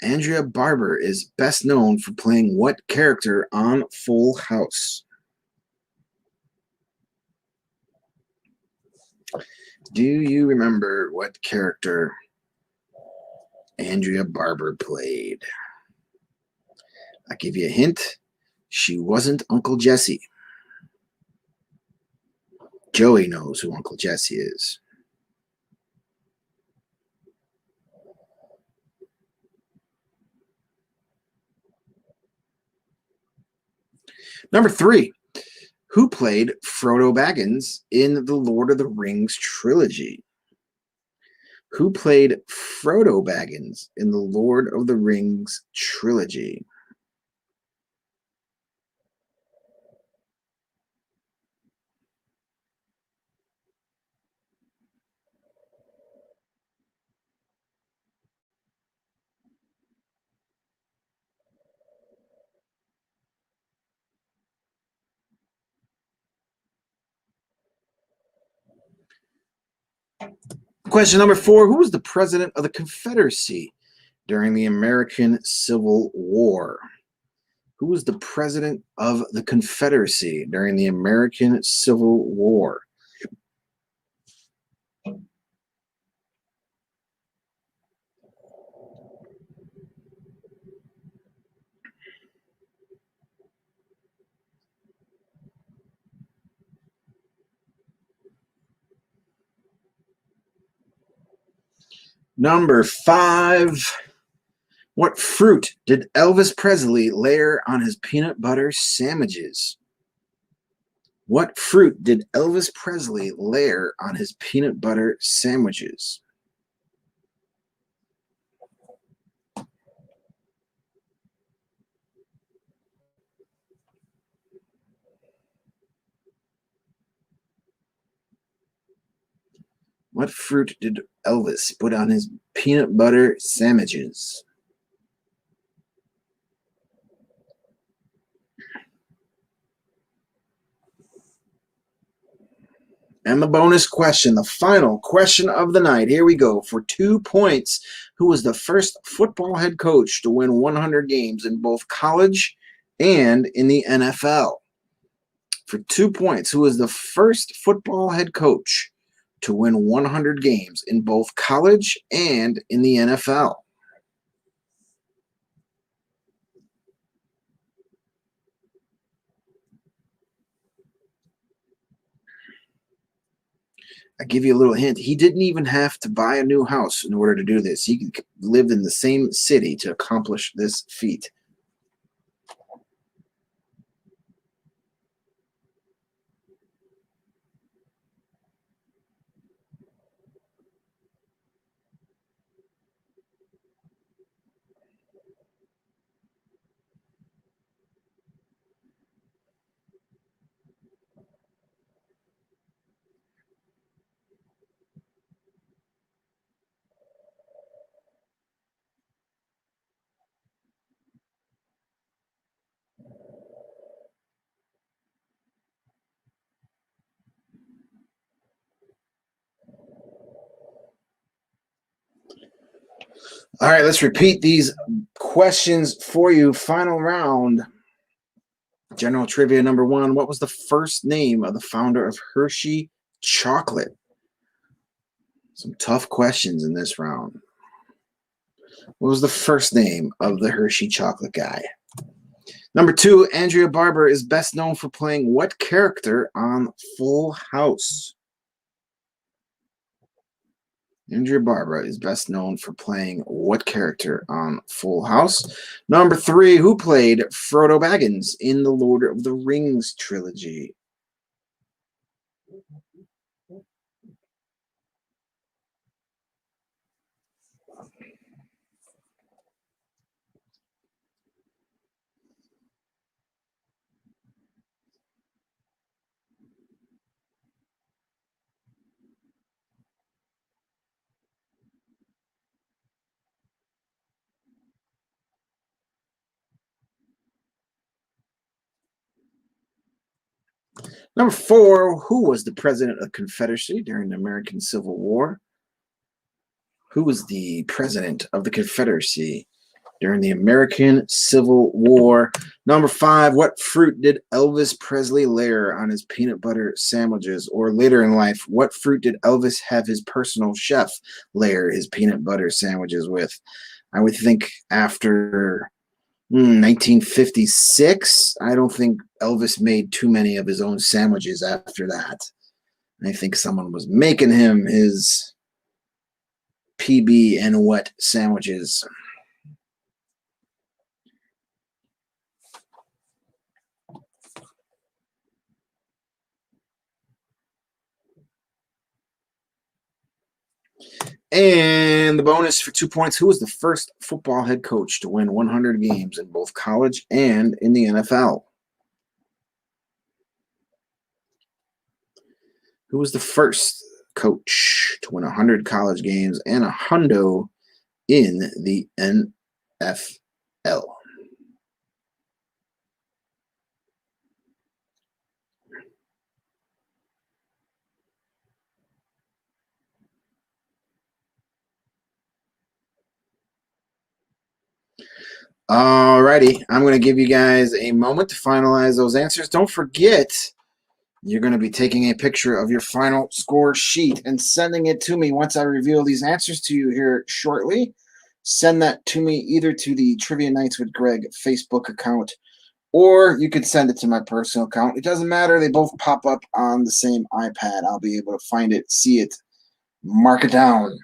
Andrea Barber is best known for playing what character on Full House? Do you remember what character Andrea Barber played? I'll give you a hint. She wasn't Uncle Jesse. Joey knows who Uncle Jesse is. Number 3. Who played Frodo Baggins in the Lord of the Rings trilogy? Who played Frodo Baggins in the Lord of the Rings trilogy? Question number 4. Who was the president of the Confederacy during the American Civil War? Who was the president of the Confederacy during the American Civil War? Number 5. What fruit did Elvis Presley layer on his peanut butter sandwiches? What fruit did Elvis Presley layer on his peanut butter sandwiches? What fruit did Elvis put on his peanut butter sandwiches? And the bonus question, the final question of the night. Here we go for 2 points. Who was the first football head coach to win 100 games in both college and in the NFL? For 2 points, who was the first football head coach to win 100 games in both college and in the NFL? I give you a little hint. He didn't even have to buy a new house in order to do this. He lived in the same city to accomplish this feat. All right, let's repeat these questions for you. Final round. General trivia number 1. What was the first name of the founder of Hershey Chocolate? Some tough questions in this round. What was the first name of the Hershey Chocolate guy? Number 2, Andrea Barber is best known for playing what character on Full House? Andrea Barber is best known for playing what character on Full House? Number 3, who played Frodo Baggins in the Lord of the Rings trilogy? Number 4, who was the president of the Confederacy during the American Civil War? Who was the president of the Confederacy during the American Civil War? Number 5, what fruit did Elvis Presley layer on his peanut butter sandwiches? Or later in life, what fruit did Elvis have his personal chef layer his peanut butter sandwiches with? I would think after 1956, I don't think Elvis made too many of his own sandwiches after that. I think someone was making him his PB and what sandwiches. And the bonus for 2 points, who was the first football head coach to win 100 games in both college and in the NFL? Who was the first coach to win 100 college games and a hundo in the NFL? All righty. I'm going to give you guys a moment to finalize those answers. Don't forget, you're going to be taking a picture of your final score sheet and sending it to me once I reveal these answers to you here shortly. Send that to me either to the Trivia Nights with Greg Facebook account, or you could send it to my personal account. It doesn't matter. They both pop up on the same iPad. I'll be able to find it, see it, mark it down.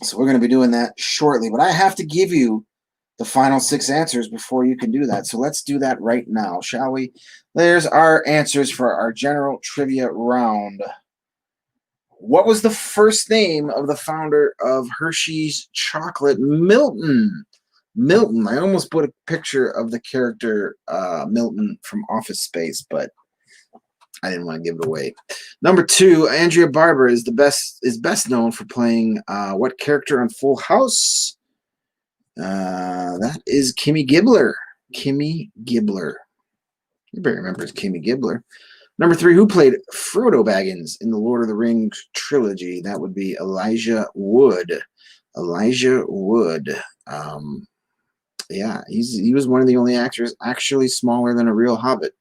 So we're going to be doing that shortly. But I have to give you the final 6 answers before you can do that. So let's do that right now, shall we? There's our answers for our general trivia round. What was the first name of the founder of Hershey's Chocolate? Milton. Milton. I almost put a picture of the character Milton from Office Space, but I didn't want to give it away. Number 2, Andrea Barber is best known for playing what character on Full House? That is Kimmy Gibbler. Kimmy Gibbler. Everybody remembers Kimmy Gibbler. Number 3, who played Frodo Baggins in the Lord of the Rings trilogy? That would be Elijah Wood. Elijah Wood. Yeah, he was one of the only actors actually smaller than a real hobbit.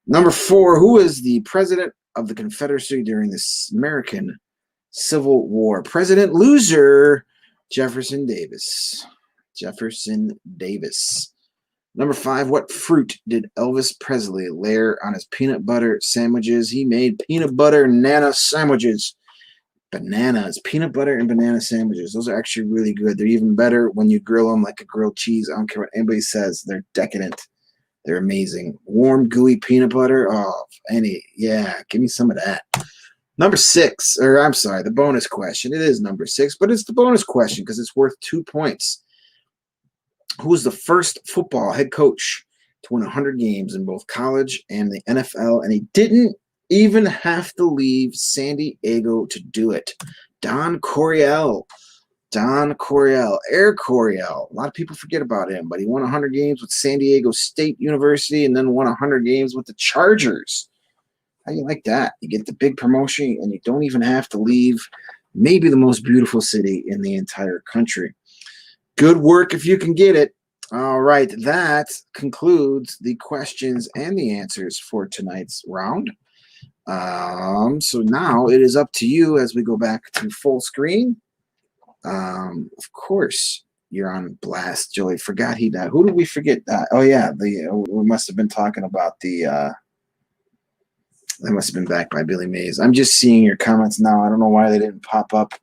Number 4, who is the president of the Confederacy during the American Civil War? President Loser, Jefferson Davis. Jefferson Davis. Number 5, what fruit did Elvis Presley layer on his peanut butter sandwiches? He made peanut butter nana sandwiches. Bananas, peanut butter and banana sandwiches. Those are actually really good. They're even better when you grill them like a grilled cheese. I don't care what anybody says. They're decadent. They're amazing. Warm, gooey peanut butter. Oh, yeah, give me some of that. Number 6, or I'm sorry, the bonus question. It is number 6, but it's the bonus question because it's worth 2 points. Who was the first football head coach to win 100 games in both college and the NFL? And he didn't even have to leave San Diego to do it. Don Coryell. Don Coryell. Air Coryell. A lot of people forget about him, but he won 100 games with San Diego State University and then won 100 games with the Chargers. How do you like that? You get the big promotion and you don't even have to leave maybe the most beautiful city in the entire country. Good work if you can get it. All right, that concludes the questions and the answers for tonight's round. So now it is up to you as we go back to full screen. Of course, you're on blast, Joey. Forgot he died. Who did we forget? Oh yeah, we must have been talking about the. That must have been back by Billy Mays. I'm just seeing your comments now. I don't know why they didn't pop up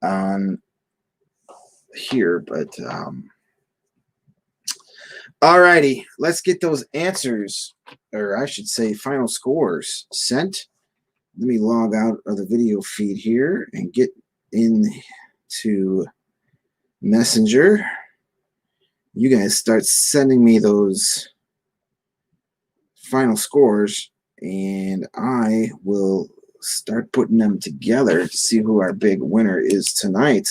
on here, but all righty, let's get those answers, or I should say final scores sent. Let me log out of the video feed here and get into Messenger. You guys start sending me those final scores, and I will start putting them together to see who our big winner is tonight.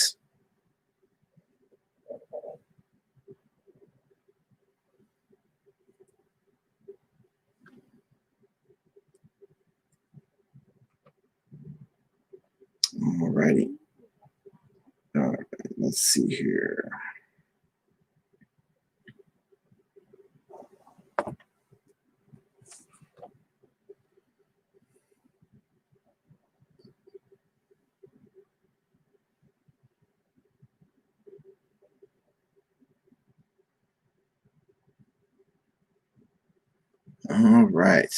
Alrighty. All right, let's see here. All right.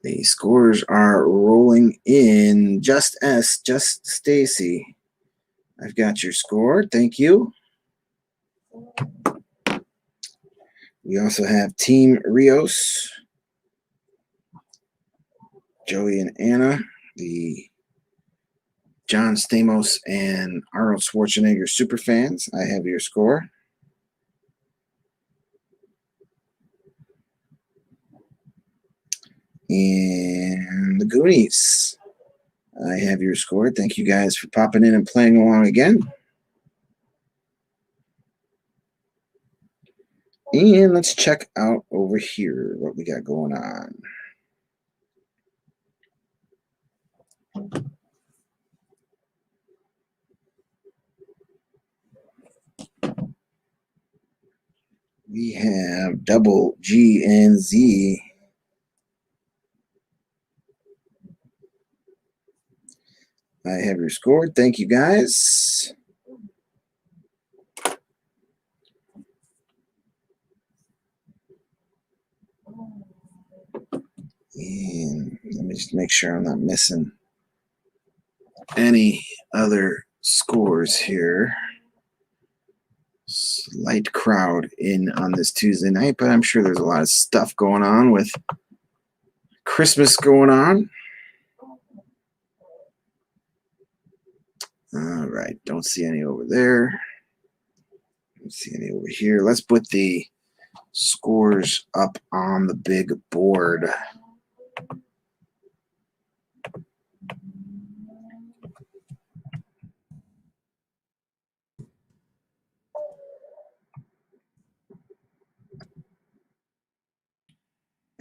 The scores are rolling in. Just Stacy. I've got your score. Thank you. We also have Team Rios, Joey and Anna, the John Stamos and Arnold Schwarzenegger super fans. I have your score. And the Goonies. I have your score. Thank you guys for popping in and playing along again. And let's check out over here what we got going on. We have double G and Z. I have your score. Thank you, guys. And let me just make sure I'm not missing any other scores here. Slight crowd in on this Tuesday night, but I'm sure there's a lot of stuff going on with Christmas going on. All right, don't see any over there. Don't see any over here. Let's put the scores up on the big board.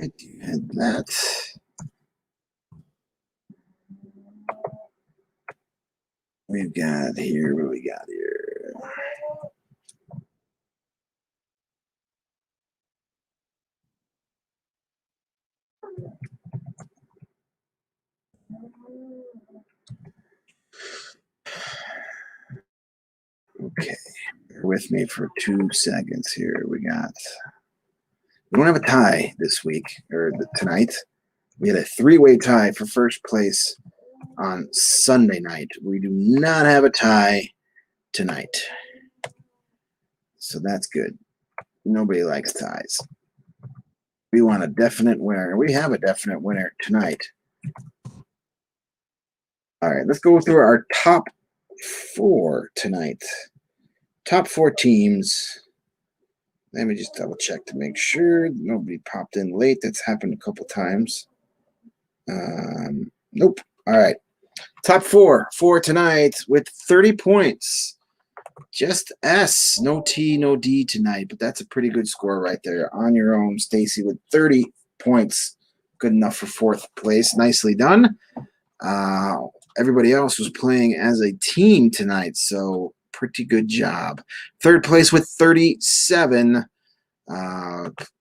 I do have that. We've got here, what we got here? Okay, bear with me for 2 seconds here. We don't have a tie this week or tonight. We had a three-way tie for first place on Sunday night. We do not have a tie tonight. So that's good. Nobody likes ties. We want a definite winner. We have a definite winner tonight. All right, let's go through our top 4 tonight. Top 4 teams. Let me just double check to make sure nobody popped in late. That's happened a couple times. Nope. All right. Top 4 for tonight with 30 points. Just S. No T, no D tonight, but that's a pretty good score right there on your own, Stacy, with 30 points. Good enough for 4th place. Nicely done. Everybody else was playing as a team tonight, so pretty good job. 3rd place with 37.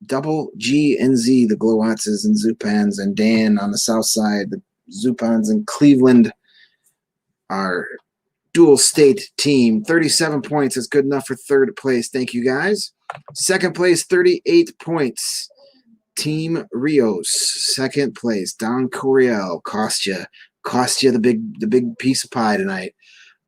Double G and Z, the Glowatzes and Zupans, and Dan on the south side, the Zupans in Cleveland, our dual state team. 37 points is good enough for 3rd place. Thank you, guys. 2nd place, 38 points. Team Rios, 2nd place. Don Coriel, cost you the big piece of pie tonight,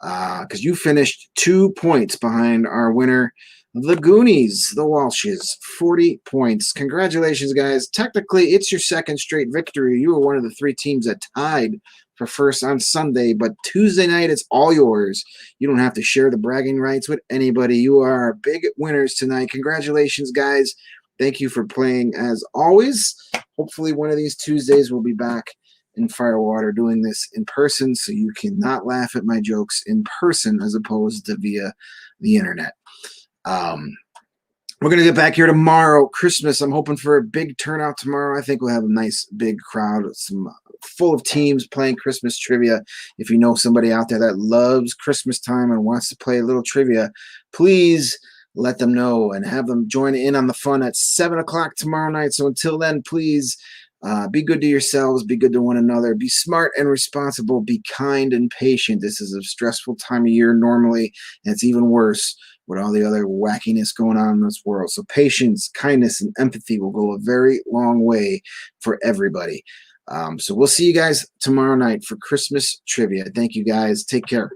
because you finished 2 points behind our winner, the Goonies, the Walshes, 40 points. Congratulations, guys. Technically, it's your 2nd straight victory. You were one of the 3 teams that tied for first on Sunday, but Tuesday night, it's all yours. You don't have to share the bragging rights with anybody. You are our big winners tonight. Congratulations, guys. Thank you for playing as always. Hopefully, one of these Tuesdays we'll be back in Firewater doing this in person, so you can not laugh at my jokes in person as opposed to via the internet. We're going to get back here tomorrow, Christmas. I'm hoping for a big turnout tomorrow. I think we'll have a nice big crowd, full of teams playing Christmas trivia. If you know somebody out there that loves Christmas time and wants to play a little trivia, please let them know and have them join in on the fun at 7 o'clock tomorrow night. So until then, please be good to yourselves, be good to one another, be smart and responsible, be kind and patient. This is a stressful time of year normally, and it's even worse with all the other wackiness going on in this world. So patience, kindness, and empathy will go a very long way for everybody. So we'll see you guys tomorrow night for Christmas trivia. Thank you, guys. Take care.